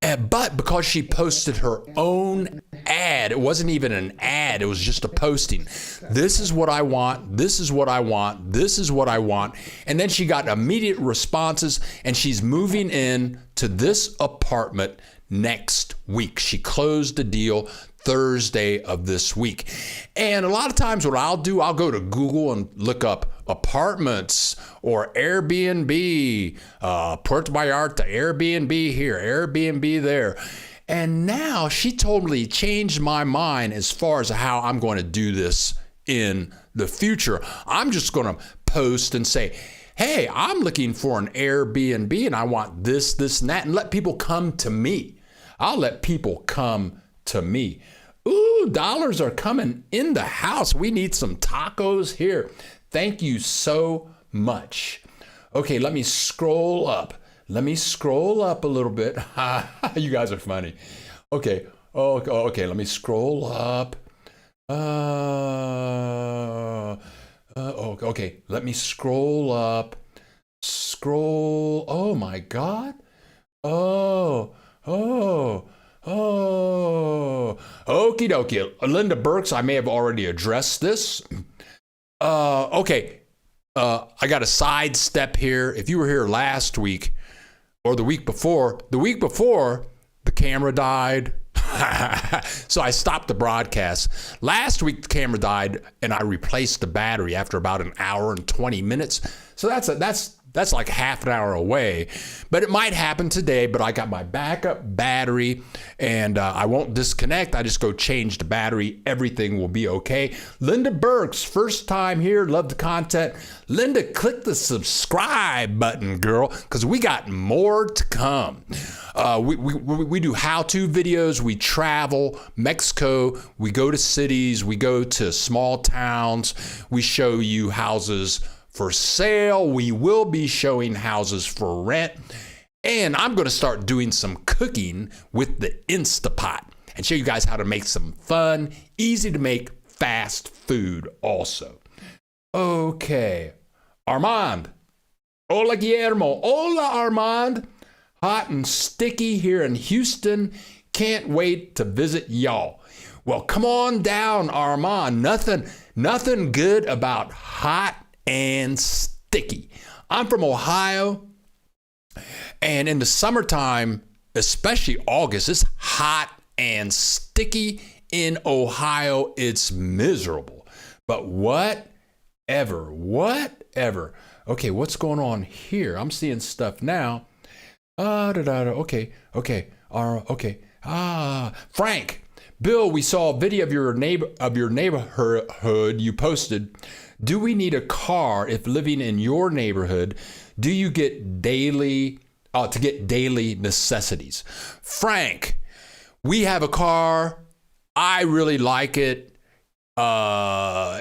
But because she posted her own ad. It wasn't even an ad. It was just a posting. This is what I want. This is what I want. This is what I want. And then she got immediate responses, and she's moving in to this apartment next week. She closed the deal Thursday of this week. And a lot of times what I'll do, I'll go to Google and look up apartments or Airbnb, Puerto Vallarta, Airbnb here, Airbnb there. And now she totally changed my mind as far as how I'm going to do this in the future. I'm just going to post and say, hey, I'm looking for an Airbnb and I want this, this, and that, and let people come to me. I'll let people come to me. Ooh, dollars are coming in the house. We need some tacos here. Thank you so much. Okay, let me scroll up. Let me scroll up a little bit. You guys are funny. Okay. Okay. Let me scroll up. Okay. Let me scroll up. Scroll. Oh my God. Okie dokie. Linda Burks, I may have already addressed this. Okay. I got a sidestep here. If you were here last week or the week before, the camera died. So I stopped the broadcast. Last week, the camera died and I replaced the battery after about an hour and 20 minutes. So that's like half an hour away, but it might happen today. But I got my backup battery and I won't disconnect. I just go change the battery. Everything will be okay. Linda Burks, first time here. Love the content. Linda, click the subscribe button, girl, because we got more to come. We do how-to videos. We travel Mexico. We go to cities. We go to small towns. We show you houses for sale. We will be showing houses for rent. And I'm going to start doing some cooking with the Instapot and show you guys how to make some fun, easy to make, fast food also. Okay. Armand. Hola, Guillermo. Hola, Armand. Hot and sticky here in Houston. Can't wait to visit y'all. Well, come on down, Armand. Nothing good about hot and sticky. I'm from Ohio, and in the summertime, especially August, it's hot and sticky. In Ohio, it's miserable. But whatever. Okay, what's going on here? I'm seeing stuff now. Okay. Frank, Bill, we saw a video of your neighborhood you posted. Do we need a car if living in your neighborhood? Do you get daily necessities? Frank, we have a car. I really like it. A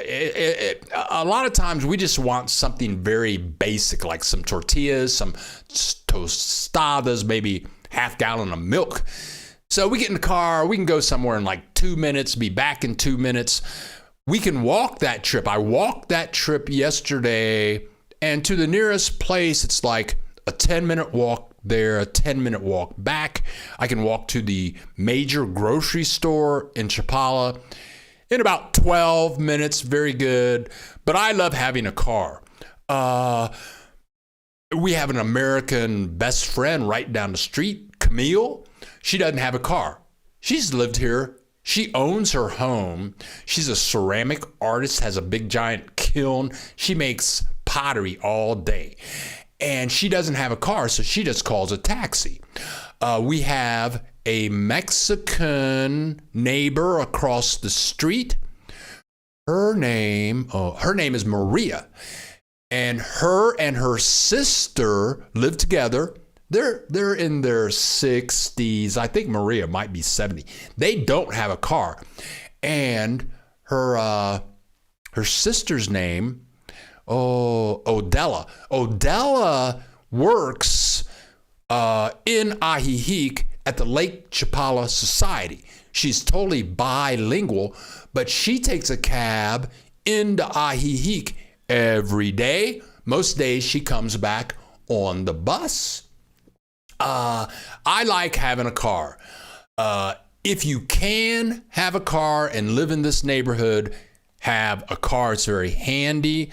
lot of times we just want something very basic, like some tortillas, some tostadas, maybe half gallon of milk. So we get in the car, we can go somewhere in like 2 minutes, be back in 2 minutes. We can walk that trip. I walked that trip yesterday, and to the nearest place, it's like a 10-minute walk there, a 10-minute walk back. I can walk to the major grocery store in Chapala in about 12 minutes. Very good. But I love having a car. We have an American best friend right down the street, Camille. She doesn't have a car. She's lived here. She owns her home. She's a ceramic artist, has a big giant kiln. She makes pottery all day. And she doesn't have a car, so she just calls a taxi. We have a Mexican neighbor across the street. Her name is Maria. And her sister live together. They're in their 60s. I think Maria might be 70. They don't have a car. And her sister's name, Odella. Odella works in Ajijic at the Lake Chapala Society. She's totally bilingual, but she takes a cab into Ajijic every day. Most days she comes back on the bus. I like having a car. If you can have a car and live in this neighborhood, have a car. It's very handy.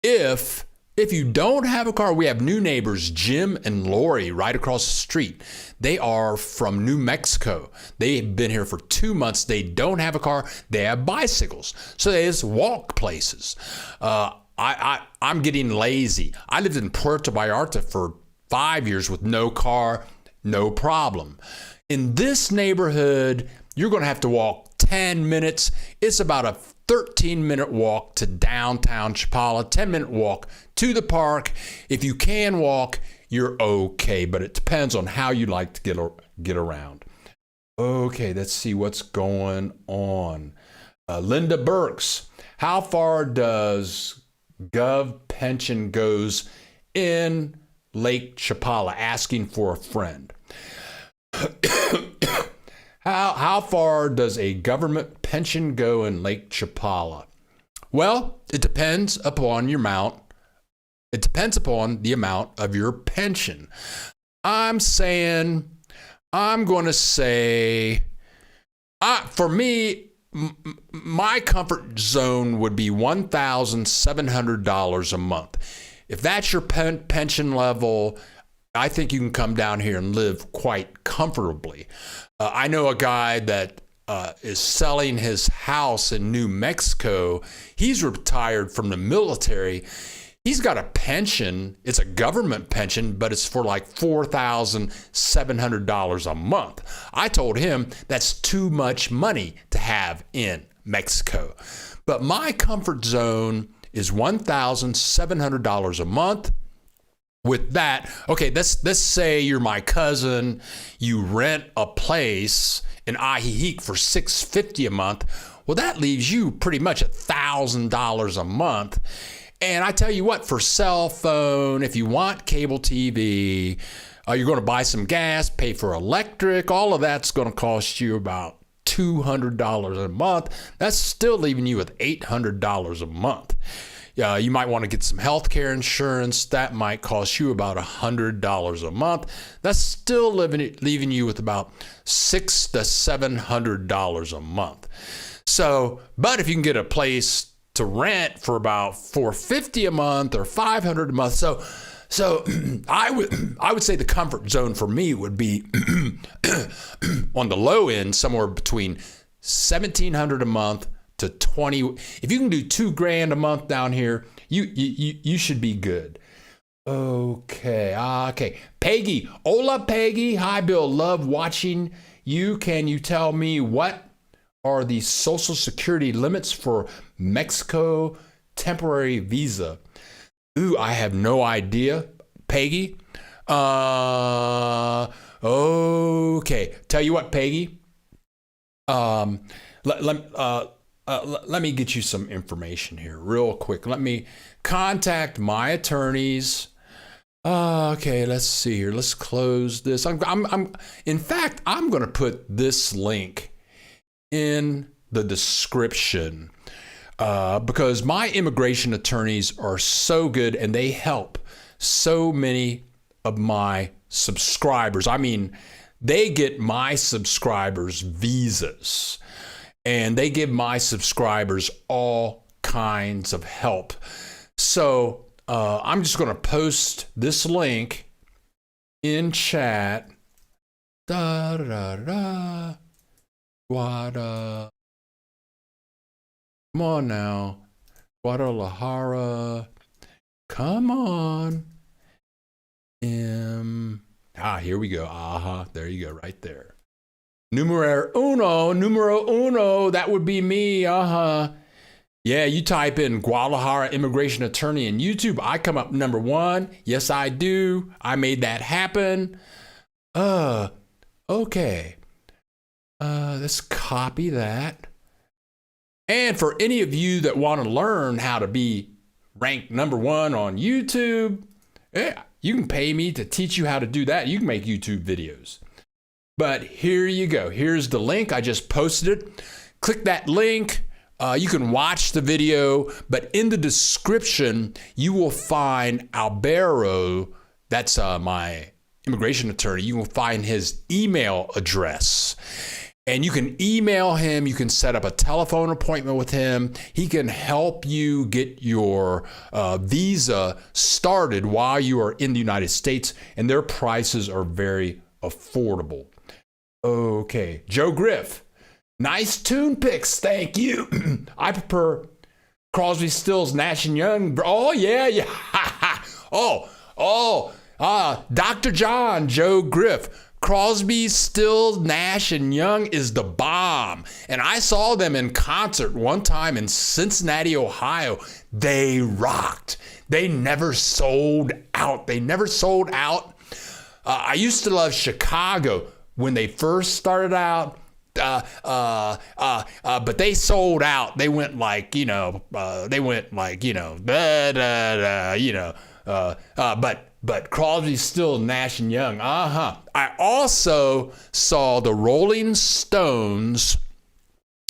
If you don't have a car, we have new neighbors, Jim and Lori, right across the street. They are from New Mexico. They've been here for 2 months. They don't have a car. They have bicycles. So they just walk places. I'm getting lazy. I lived in Puerto Vallarta for 5 years with no car, no problem. In this neighborhood, you're going to have to walk 10 minutes. It's about a 13-minute walk to downtown Chapala, 10-minute walk to the park. If you can walk, you're okay, but it depends on how you like to get around. Okay, let's see what's going on. Linda Burks, how far does Gov pension goes in Lake Chapala? Asking for a friend. How far does a government pension go in Lake Chapala? Well, it depends upon your amount. It depends upon the amount of your pension. I'm going to say, for me, my comfort zone would be $1,700 a month. If that's your pension level, I think you can come down here and live quite comfortably. I know a guy that is selling his house in New Mexico. He's retired from the military. He's got a pension. It's a government pension, but it's for like $4,700 a month. I told him that's too much money to have in Mexico. But my comfort zone is $1,700 a month. With that, okay, let's say you're my cousin, you rent a place in Ajijic for $650 a month. Well, that leaves you pretty much $1,000 a month. And I tell you what, for cell phone, if you want cable TV, you're going to buy some gas, pay for electric, all of that's going to cost you about $200 a month. That's still leaving you with $800 a month. You might want to get some healthcare insurance. That might cost you about $100 a month. That's still leaving you with about $600 to $700 a month. So, but if you can get a place to rent for about $450 a month or $500 a month, so I would say the comfort zone for me would be on the low end somewhere between $1,700 a month to $20. If you can do $2,000 a month down here, you should be good. Okay. Peggy, hola Peggy. Hi Bill, love watching you. Can you tell me what are the Social Security limits for Mexico temporary visa? Ooh, I have no idea, Peggy. Okay. Tell you what, Peggy. Let me get you some information here real quick. Let me contact my attorneys. Okay, let's see here. Let's close this. In fact, I'm going to put this link in the description because my immigration attorneys are so good and they help so many of my subscribers. I mean, they get my subscribers visas. And they give my subscribers all kinds of help. So I'm just going to post this link in chat. Guada. Come on now. Guadalajara. Come on. Here we go. There you go, right there. Numero uno, that would be me, Yeah, you type in Guadalajara immigration attorney in YouTube, I come up number 1. Yes, I do. I made that happen. Okay. Let's copy that. And for any of you that want to learn how to be ranked number 1 on YouTube, you can pay me to teach you how to do that. You can make YouTube videos. But here you go. Here's the link. I just posted it. Click that link. You can watch the video, but in the description, you will find Albero. That's my immigration attorney. You will find his email address. And you can email him. You can set up a telephone appointment with him. He can help you get your visa started while you are in the United States. And their prices are very affordable. Okay. Joe Griff. Nice tune picks. Thank you. I prefer Crosby, Stills, Nash and Young. Oh, yeah. Dr. John, Joe Griff. Crosby, Stills, Nash, and Young is the bomb. And I saw them in concert one time in Cincinnati, Ohio. They rocked. They never sold out. I used to love Chicago when they first started out. But they sold out. They went like, but Crosby, Stills, Nash and Young. I also saw the Rolling Stones,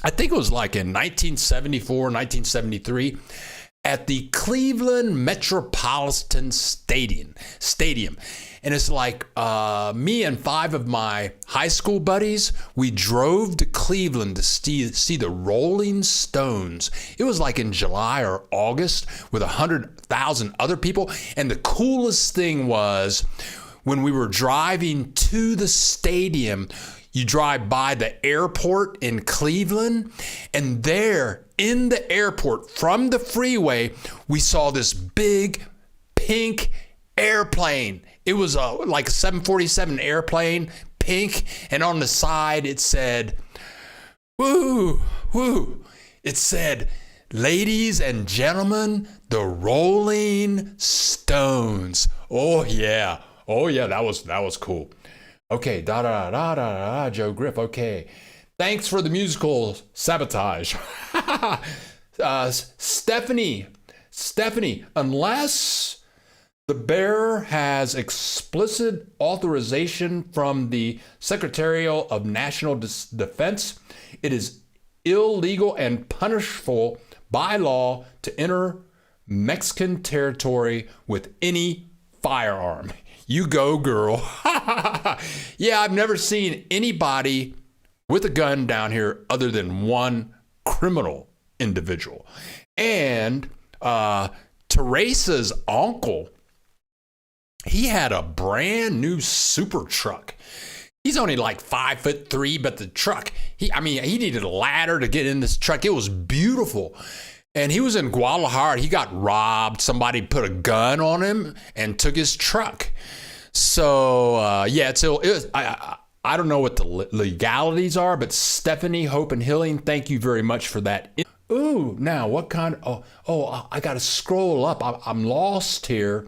I think it was like in 1974, 1973, at the Cleveland Metropolitan Stadium. And it's like me and 5 of my high school buddies, we drove to Cleveland to see the Rolling Stones. It was like in July or August with 100,000 other people. And the coolest thing was when we were driving to the stadium, you drive by the airport in Cleveland, and there in the airport from the freeway, we saw this big pink airplane. It was like a 747 airplane, pink, and on the side it said, woo, woo. It said, ladies and gentlemen, the Rolling Stones. Oh yeah, that was cool. Okay, Joe Griff. Okay, thanks for the musical sabotage. Stephanie, unless the bearer has explicit authorization from the Secretary of National Defense, it is illegal and punishable by law to enter Mexican territory with any firearm. You go, girl. Yeah, I've never seen anybody with a gun down here other than one criminal individual. And Teresa's uncle, he had a brand new super truck. He's only like 5'3", but the truck, he needed a ladder to get in this truck. It was beautiful. And he was in Guadalajara. He got robbed. Somebody put a gun on him and took his truck. So, I don't know what the legalities are, but Stephanie, Hope and Healing, thank you very much for that. Ooh, now what kind of, I got to scroll up. I'm lost here.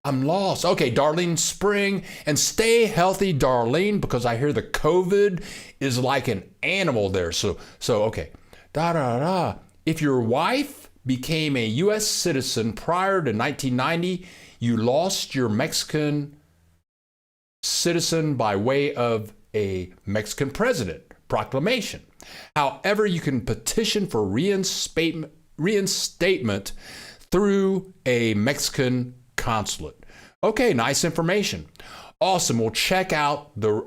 I'm lost. Okay, Darlene Spring, and stay healthy, Darlene, because I hear the COVID is like an animal there. So okay. If your wife became a U.S. citizen prior to 1990, you lost your Mexican citizen by way of a Mexican president proclamation. However, you can petition for reinstatement through a Mexican consulate. Okay, nice information. Awesome. We'll check out the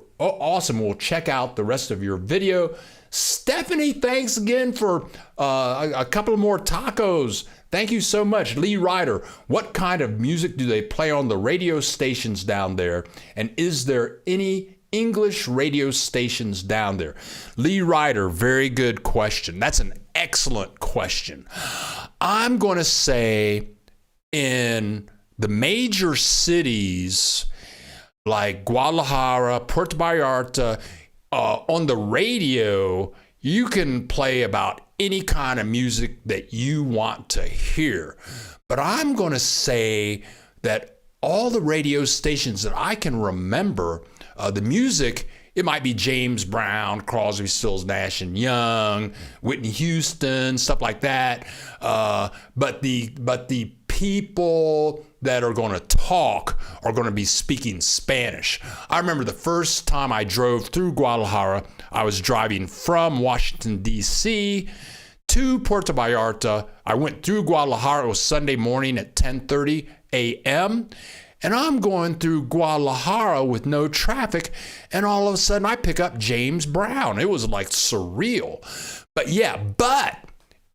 rest of your video. Stephanie, thanks again for a couple of more tacos. Thank you so much. Lee Ryder, what kind of music do they play on the radio stations down there? And is there any English radio stations down there? Lee Ryder, very good question. That's an excellent question. I'm going to say in the major cities like Guadalajara, Puerto Vallarta, on the radio, you can play about any kind of music that you want to hear. But I'm going to say that all the radio stations that I can remember, the music, it might be James Brown, Crosby, Stills, Nash and Young, Whitney Houston, stuff like that. But the people that are going to talk are going to be speaking Spanish. I remember the first time I drove through Guadalajara, I was driving from Washington, D.C. to Puerto Vallarta. I went through Guadalajara. It was Sunday morning at 10:30 a.m. and I'm going through Guadalajara with no traffic, and all of a sudden I pick up James Brown. It was like surreal. But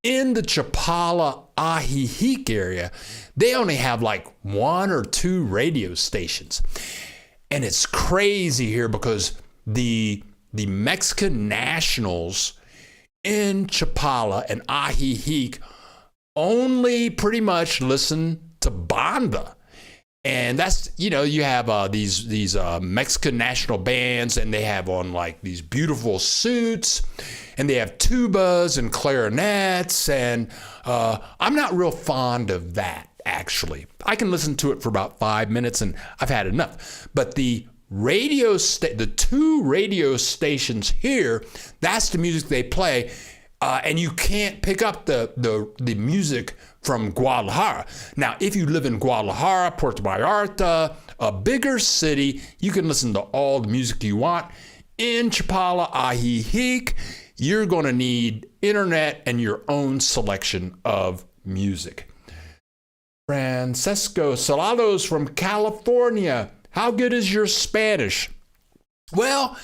in the Chapala Ajijic area, they only have like 1 or 2 radio stations. And it's crazy here because the Mexican nationals in Chapala and Ajijic only pretty much listen to banda. And that's, you have these Mexican national bands, and they have on like these beautiful suits, and they have tubas and clarinets, and I'm not real fond of that, actually. I can listen to it for about 5 minutes, and I've had enough. But the 2 radio stations here, that's the music they play, and you can't pick up the music from Guadalajara. Now, if you live in Guadalajara, Puerto Vallarta, a bigger city, you can listen to all the music you want. In Chapala Ajijic, you're going to need internet and your own selection of music. Francesco Salados from California. How good is your Spanish? Well,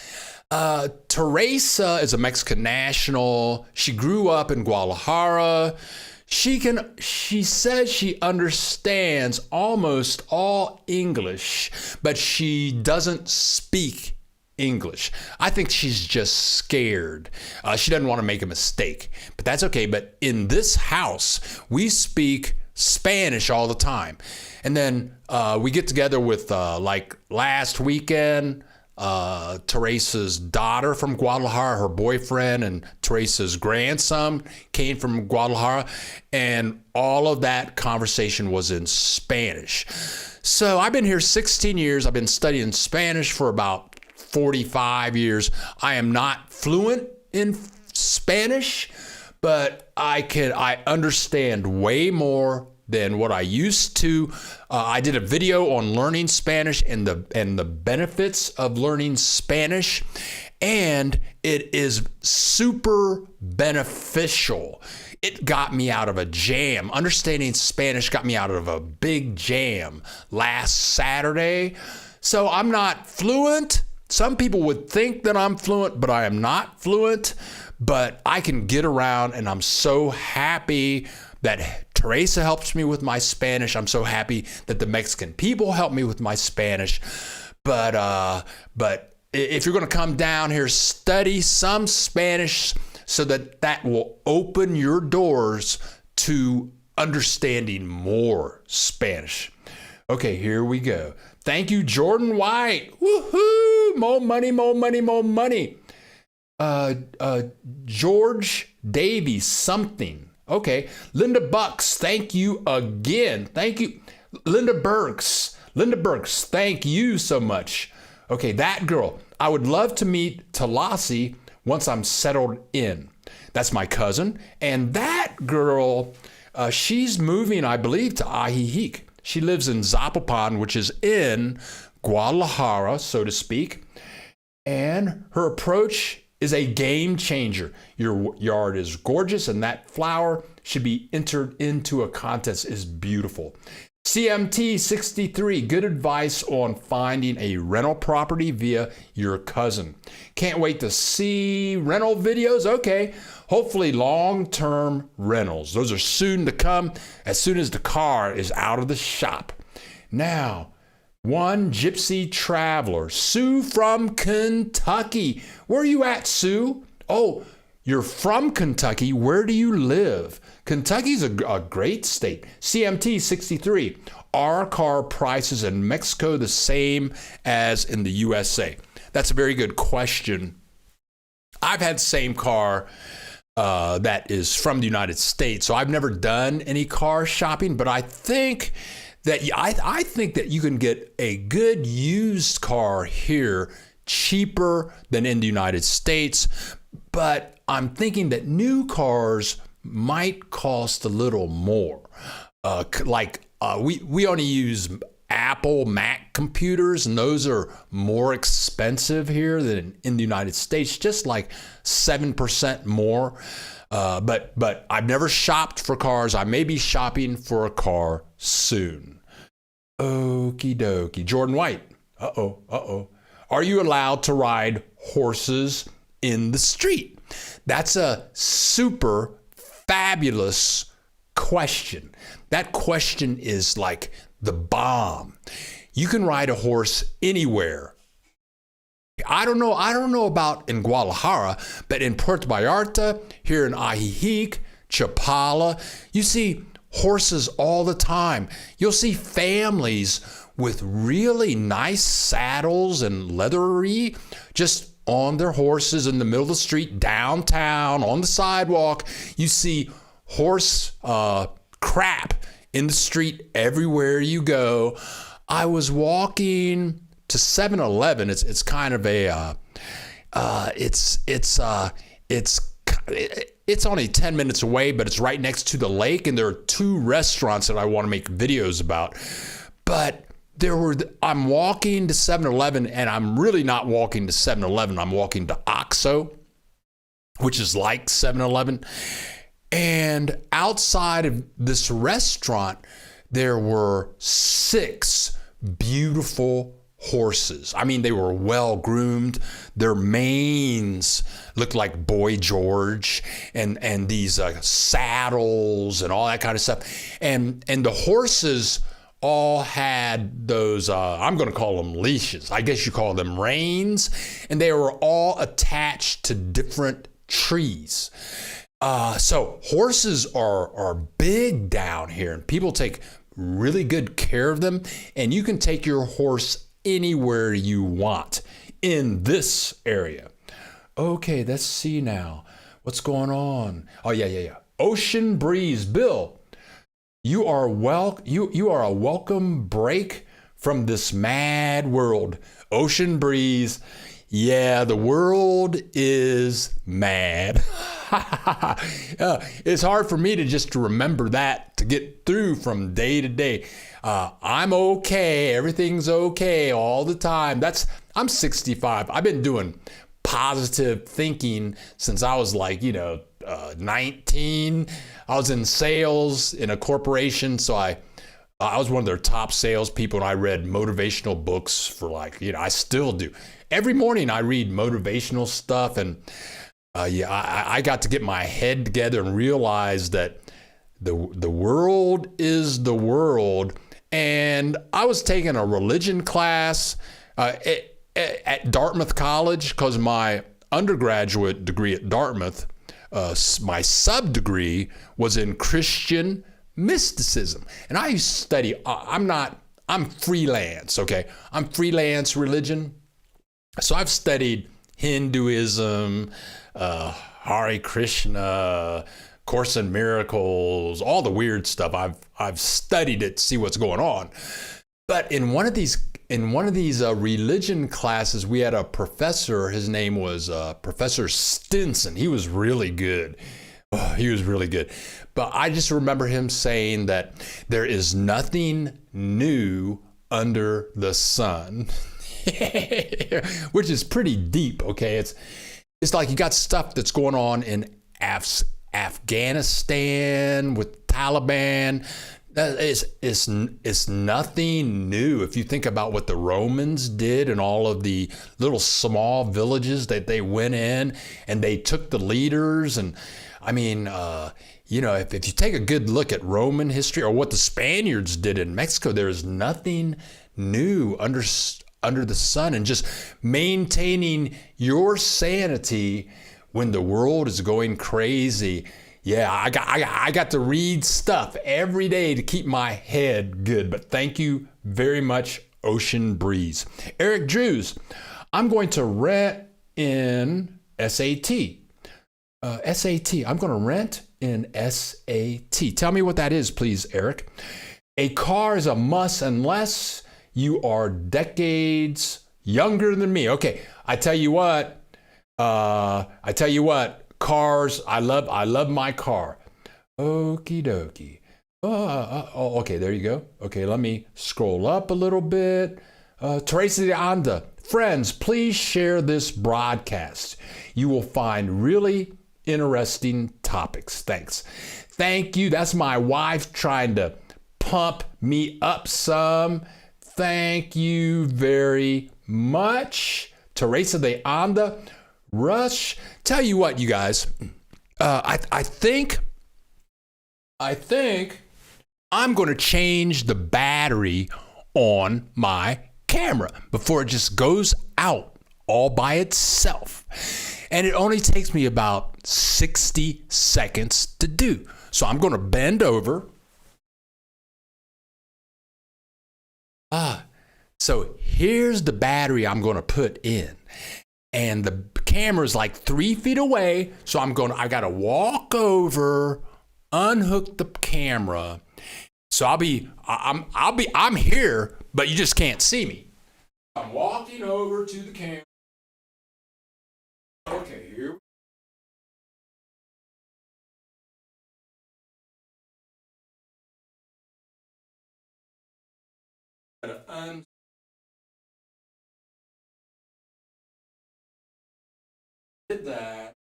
Teresa is a Mexican national. She grew up in Guadalajara. She says she understands almost all English, but she doesn't speak English. I think she's just scared. She doesn't want to make a mistake, but that's okay. But in this house, we speak Spanish all the time. And then we get together with, like last weekend, Teresa's daughter from Guadalajara, her boyfriend, and Teresa's grandson came from Guadalajara, and all of that conversation was in Spanish. So I've been here 16 years. I've been studying Spanish for about 45 years. I am not fluent in Spanish, but I understand way more than what I used to. I did a video on learning Spanish and the benefits of learning Spanish, and it is super beneficial. It got me out of a jam. Understanding Spanish got me out of a big jam last Saturday. So I'm not fluent. Some people would think that I'm fluent, but I am not fluent. But I can get around, and I'm so happy that Teresa helps me with my Spanish. I'm so happy that the Mexican people help me with my Spanish. But if you're going to come down here, study some Spanish so that will open your doors to understanding more Spanish. Okay, here we go. Thank you, Jordan White. Woohoo! More money, more money, more money. George Davies, something. Okay. Linda Bucks, thank you again. Thank you. Linda Burks, thank you so much. Okay, that girl. I would love to meet Talasi once I'm settled in. That's my cousin. And that girl, she's moving, I believe, to Ajijic. She lives in Zapopan, which is in Guadalajara, so to speak. And her approach is a game changer. Your yard is gorgeous, and that flower should be entered into a contest. Is beautiful. CMT 63, good advice on finding a rental property via your cousin. Can't wait to see rental videos. Okay, hopefully long-term rentals. Those are soon to come as soon as the car is out of the shop. Now, one gypsy traveler, Sue from Kentucky. Where are you at, Sue? Oh, you're from Kentucky. Where do you live? Kentucky's a great state. CMT 63. Are car prices in Mexico the same as in the USA? That's a very good question. I've had the same car that is from the United States, so I've never done any car shopping, but I think that I think that you can get a good used car here cheaper than in the United States, but I'm thinking that new cars might cost a little more. We only use Apple Mac computers, and those are more expensive here than in the United States, just like 7% more. But I've never shopped for cars. I may be shopping for a car soon. Okie dokie. Jordan White. Uh-oh. Are you allowed to ride horses in the street? That's a super fabulous question. That question is like the bomb. You can ride a horse anywhere. I don't know about in Guadalajara, but in Puerto Vallarta, here in Ajijic, Chapala, you see horses all the time. You'll see families with really nice saddles and leathery just on their horses in the middle of the street, downtown, on the sidewalk. You see horse crap in the street everywhere you go. I was walking to 7-Eleven. It's kind of a it's only 10 minutes away, but it's right next to the lake, and there are two restaurants that I want to make videos about. But I'm walking to 7-Eleven, and I'm really not walking to 7-Eleven. I'm walking to OXXO, which is like 7-Eleven. And outside of this restaurant, there were 6 beautiful horses. I mean, they were well groomed. Their manes looked like Boy George, and these saddles and all that kind of stuff. And the horses all had those, I'm going to call them leashes. I guess you call them reins. And they were all attached to different trees. So horses are big down here, and people take really good care of them. And you can take your horse anywhere you want in this area. Okay, let's see now. What's going on? Oh, yeah. Ocean breeze. Bill, you are a welcome break from this mad world. Ocean breeze. Yeah, the world is mad. It's hard for me to remember that, to get through from day to day. I'm okay. Everything's okay all the time. I'm 65. I've been doing positive thinking since I was 19. I was in sales in a corporation, so I was one of their top salespeople, and I read motivational books for I still do. Every morning I read motivational stuff, and I got to get my head together and realize that the world is the world. And I was taking a religion class at Dartmouth College, because my undergraduate degree at Dartmouth, my sub-degree was in Christian mysticism. And I used to study, I'm freelance, okay? I'm freelance religion. So I've studied Hinduism, Hare Krishna, Course in Miracles, all the weird stuff. I've studied it to see what's going on. But in one of these religion classes, we had a professor. His name was Professor Stinson. He was really good. Oh, he was really good. But I just remember him saying that there is nothing new under the sun, which is pretty deep. Okay, it's like you got stuff that's going on in Afghanistan with Taliban. It's nothing new. If you think about what the Romans did and all of the little small villages that they went in, and they took the leaders, and I mean, if you take a good look at Roman history or what the Spaniards did in Mexico, there is nothing new under the sun, and just maintaining your sanity when the world is going crazy. Yeah, I got to read stuff every day to keep my head good. But thank you very much, Ocean Breeze. Eric Drews, I'm going to rent in SAT. I'm going to rent in SAT. Tell me what that is, please, Eric. A car is a must unless you are decades younger than me. Okay, I tell you what, cars, I love my car. Okie dokie. Okay, there you go. Okay, let me scroll up a little bit. Tracy Anda, friends, please share this broadcast. You will find really interesting topics. Thanks. Thank you. That's my wife trying to pump me up some. Thank you very much. Teresa de Anda, Rush. Tell you what, you guys, I think I'm going to change the battery on my camera before it just goes out all by itself. And it only takes me about 60 seconds to do. So I'm going to bend over. So here's the battery I'm going to put in. And the camera's like 3 feet away. So I got to walk over, unhook the camera. So I'm here, but you just can't see me. I'm walking over to the camera. Okay, here. Did that.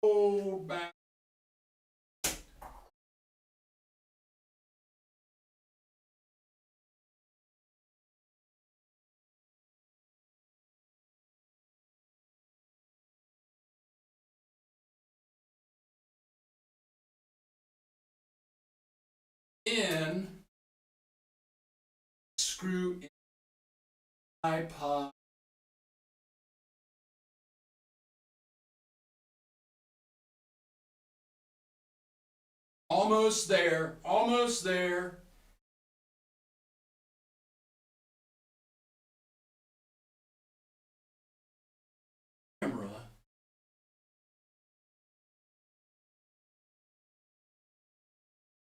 Hold back. In. Screw in. iPod. Almost there. Almost there. Camera.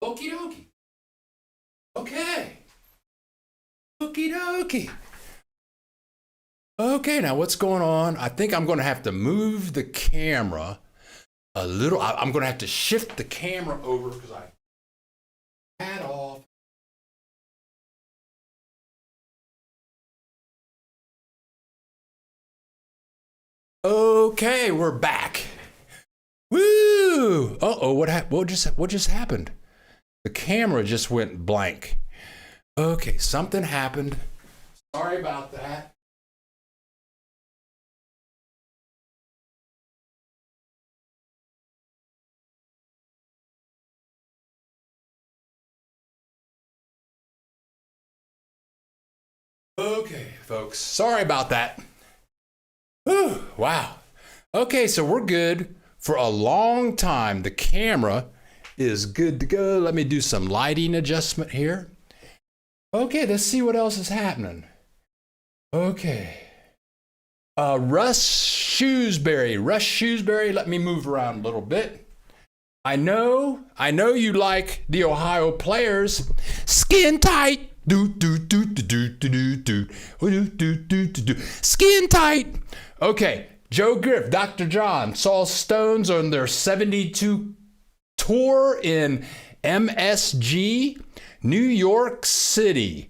Okie dokie. Okay. Okie dokie. Okay, now what's going on? I think I'm going to have to move the camera a little. I'm going to have to shift the camera over because I had off. Okay, we're back. Woo! Uh-oh, what just happened? The camera just went blank. Okay, something happened. Sorry about that. Okay, folks. Sorry about that. Whew, wow. Okay, so we're good for a long time. The camera is good to go. Let me do some lighting adjustment here. Okay, let's see what else is happening. Okay. Russ Shrewsbury, let me move around a little bit. I know you like the Ohio players. Skin tight. Skin tight. Okay, Joe Griff, Dr. John saw Stones on their 72 tour in MSG, New York City.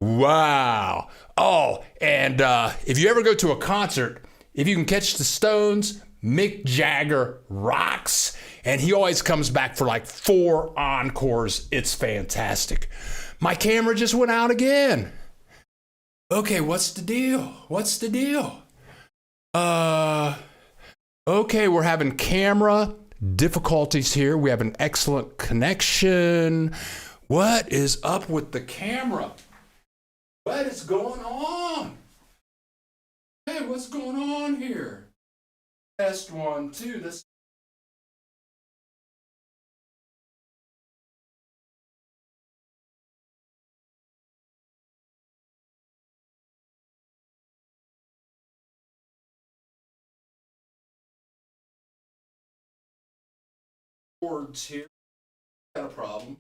Wow. Oh, and if you ever go to a concert, if you can catch the Stones, Mick Jagger rocks, and he always comes back for like 4 encores. It's fantastic. My camera just went out again. Okay, what's the deal? Okay, we're having camera difficulties here. We have an excellent connection. What is up with the camera? What is going on? Hey, what's going on here? Test 1, 2. This. Boards here. Got a problem.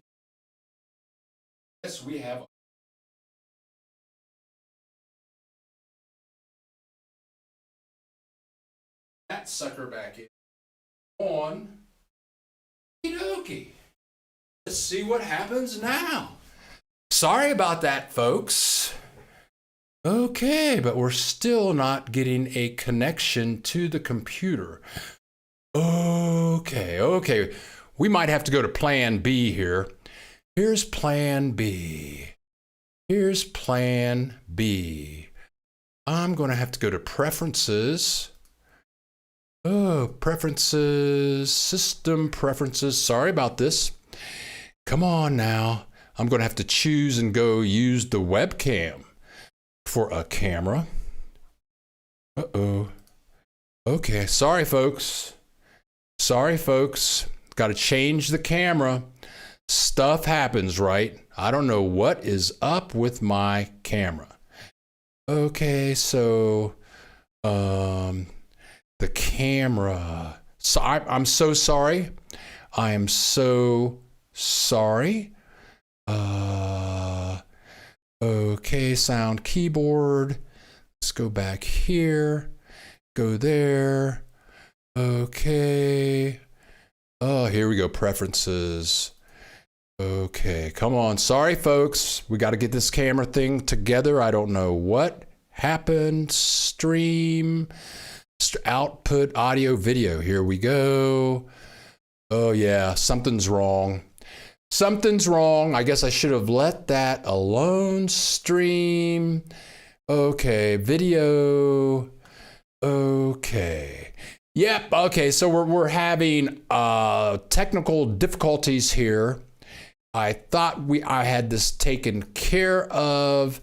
Yes, we have. That sucker back in. On. Okey-dokey. Let's see what happens now. Sorry about that, folks. Okay, but we're still not getting a connection to the computer. Okay. we might have to go to plan B here. Here's plan B. Here's plan B. I'm going to have to go to preferences. Oh, preferences, system preferences. Sorry about this. Come on now. I'm going to have to choose and go use the webcam for a camera. Uh-oh. Okay, sorry folks. Sorry folks. Got to change the camera. Stuff happens, right? I don't know what is up with my camera. Okay, so the camera. So I'm so sorry. I am so sorry. Okay, sound keyboard. Let's go back here. Go there. Okay. Oh, here we go. Preferences. Okay, come on. Sorry, folks. We got to get this camera thing together. I don't know what happened. Stream, output, audio, video. Here we go. Oh, yeah, something's wrong. Something's wrong. I guess I should have let that alone. Stream. Okay, video. Okay. Yep. Okay, so we're having technical difficulties here. I thought I had this taken care of,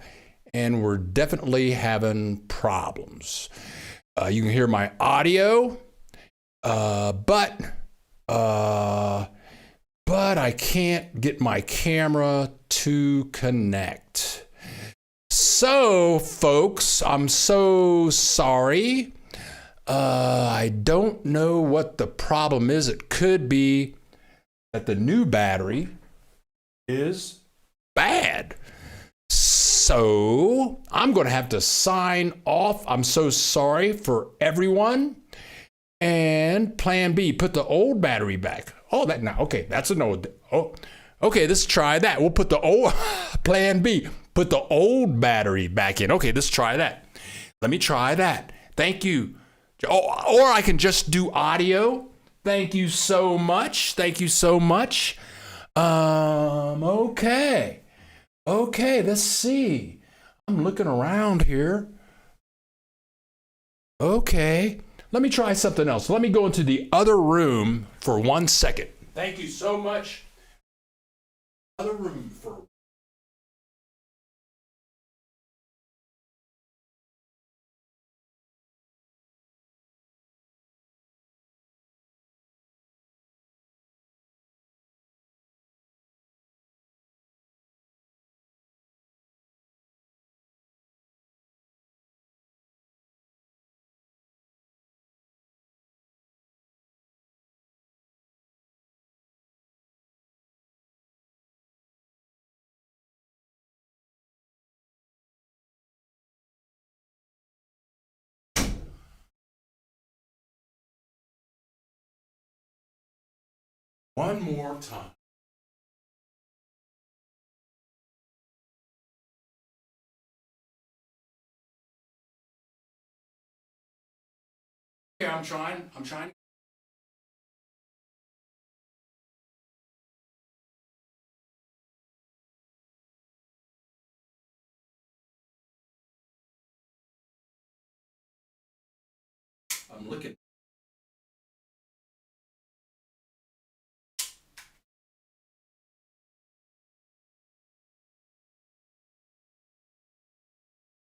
and we're definitely having problems. You can hear my audio, but I can't get my camera to connect. So, folks, I'm so sorry. I don't know what the problem is. It could be that the new battery is bad. So I'm going to have to sign off. I'm so sorry for everyone. And plan B, put the old battery back. Oh, that now. Okay, that's an old. Oh, okay, let's try that. We'll put the old plan B, put the old battery back in. Okay, let's try that. Let me try that. Thank you. Oh, or I can just do audio. Thank you so much. Thank you so much. Okay. Okay, let's see. I'm looking around here. Okay. Let me try something else. Let me go into the other room for 1 second. Thank you so much. Other room for one more time. Okay, I'm trying. I'm looking.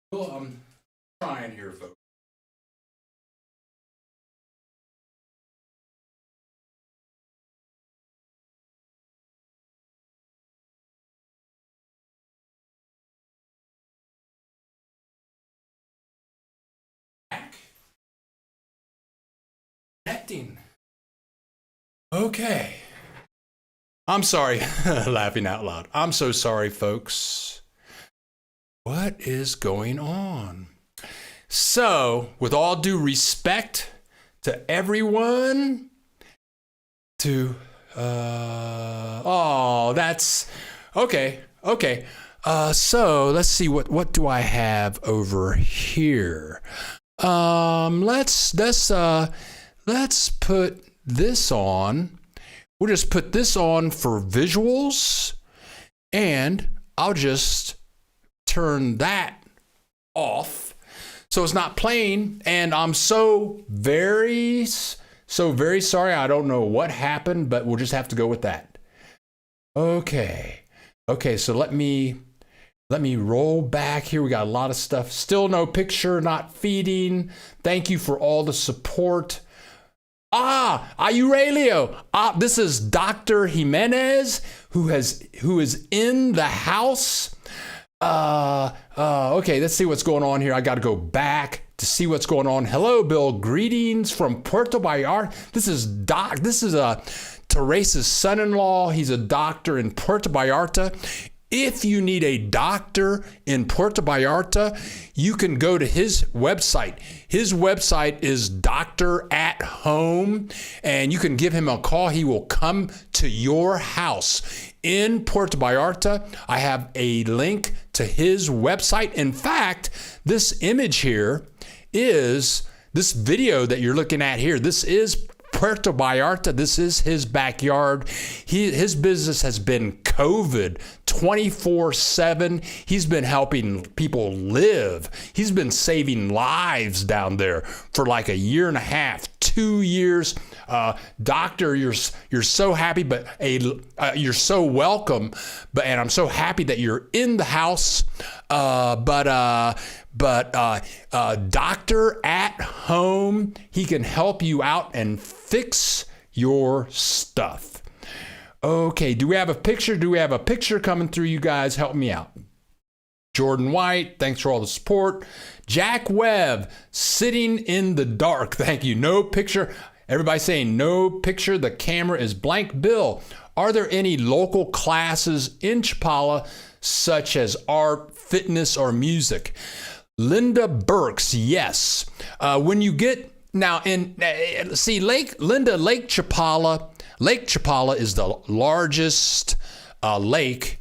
Well, I'm trying here, folks. Back. Connecting. Okay. I'm sorry. Laughing out loud. I'm so sorry, folks. What is going on? So, with all due respect to everyone, that's okay. Okay. So let's see what do I have over here? Let's put this on. we'll just put this on for visuals, and I'll just turn that off so it's not playing. And I'm so very sorry. I don't know what happened, but we'll just have to go with that. Okay, so let me roll back here. We got a lot of stuff. Still no picture, not feeding. Thank you for all the support. Aurelio. This is Dr. Jimenez, who is in the house. Okay, let's see what's going on here. I got to go back to see what's going on. Hello, Bill. Greetings from Puerto Vallarta. This is Teresa's son-in-law. He's a doctor in Puerto Vallarta. If you need a doctor in Puerto Vallarta, you can go to his website. His website is Doctor at Home, and you can give him a call. He will come to your house in Puerto Vallarta. I have a link to his website. In fact, this image here is this video that you're looking at here. This is Puerto Vallarta. This is his backyard. His business has been COVID 24/7. He's been helping people live. He's been saving lives down there for like a year and a half, 2 years. Doctor, you're so happy, but you're so welcome. And I'm so happy that you're in the house. Doctor at Home, he can help you out and fix your stuff. Okay, do we have a picture? Do we have a picture coming through, you guys? Help me out. Jordan White, thanks for all the support. Jack Webb, sitting in the dark. Thank you. No picture. Everybody saying no picture. The camera is blank. Bill, are there any local classes in Chapala, such as art, fitness, or music? Linda Burks, yes. When you get now in, Lake Chapala. Lake Chapala is the largest lake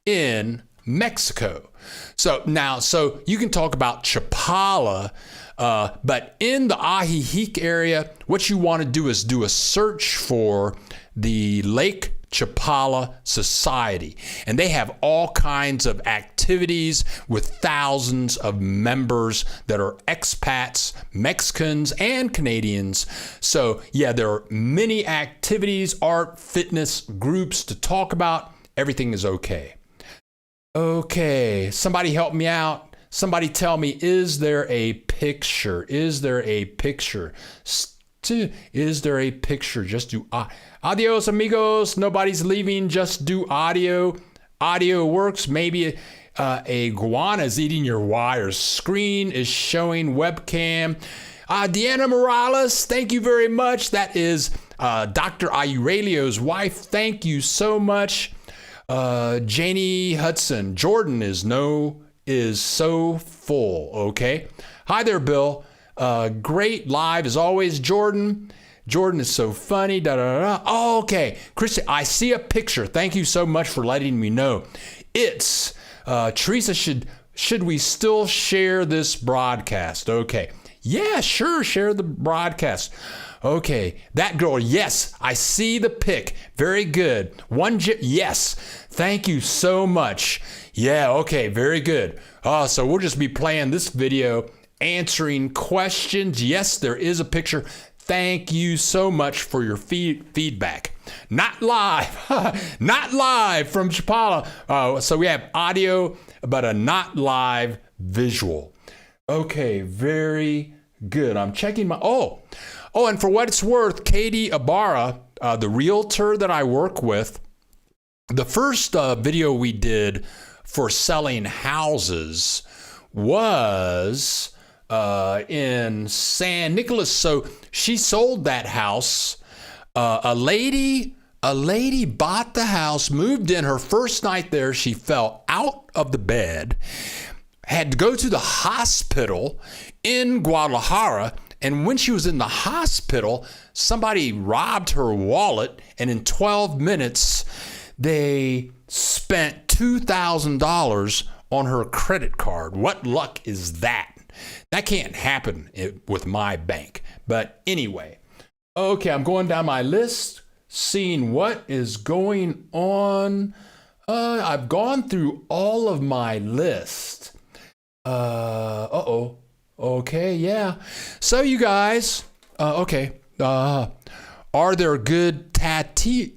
in Mexico. So you can talk about Chapala, but in the Ajijic area, what you want to do is do a search for the Lake Chapala Society. And they have all kinds of activities with thousands of members that are expats, Mexicans, and Canadians. So yeah, there are many activities, art, fitness, groups to talk about. Everything is okay. Okay, somebody help me out. Somebody tell me, is there a picture? Is there a picture? Is there a picture? Just do adios, amigos. Nobody's leaving. Just do audio. Audio works. Maybe a iguana is eating your wires. Screen is showing webcam. Deanna Morales, thank you very much. That is Dr. Aurelio's wife. Thank you so much. Janie Hudson. Jordan is so full. Okay. Hi there, Bill. Great live as always, Jordan. Jordan is so funny. Oh, okay. Christy, I see a picture. Thank you so much for letting me know. It's Teresa, should we still share this broadcast? Okay. Yeah, sure. Share the broadcast. Okay. That girl. Yes. I see the pic. Very good. Yes. Thank you so much. Yeah. Okay. Very good. So we'll just be playing this video, answering questions. Yes, there is a picture. Thank you so much for your feedback. Not live, not live from Chapala. So we have audio, but a not live visual. Okay, very good. I'm checking my, and for what it's worth, Katie Ibarra, the realtor that I work with, the first video we did for selling houses was in San Nicolas. So she sold that house. A lady bought the house, moved in. Her first night there, she fell out of the bed, had to go to the hospital in Guadalajara. And when she was in the hospital, somebody robbed her wallet. And in 12 minutes, they spent $2,000 on her credit card. What luck is that? That can't happen with my bank. But anyway, okay, I'm going down my list. seeing what is going on. I've gone through all of my list. Okay, yeah. So you guys, okay. Are there good tattoo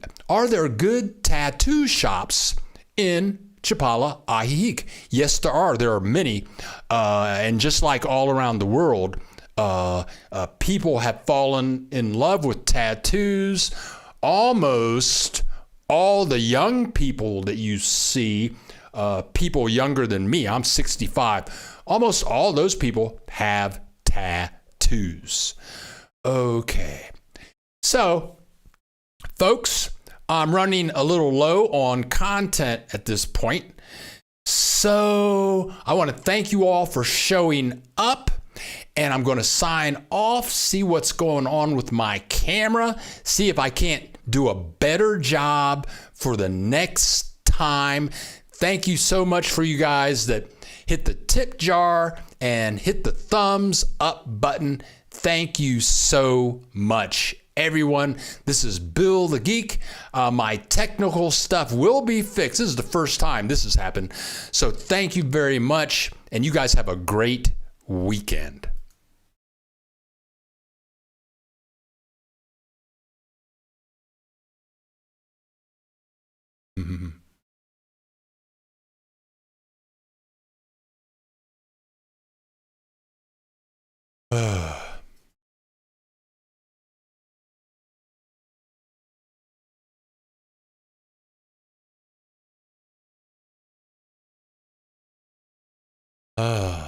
shops in Chapala, Ajijic? Yes, there are. There are many. And just like all around the world, people have fallen in love with tattoos. Almost all the young people that you see, people younger than me, I'm 65, almost all those people have tattoos. Okay. So, folks, I'm running a little low on content at this point. So, I want to thank you all for showing up. And I'm going to sign off, see what's going on with my camera, see if I can't do a better job for the next time. Thank you so much for you guys that hit the tip jar and hit the thumbs up button. Thank you so much, everyone. This is Bill the Geek. My technical stuff will be fixed. This is the first time this has happened. So thank you very much. And you guys have a great weekend. Mm-hmm.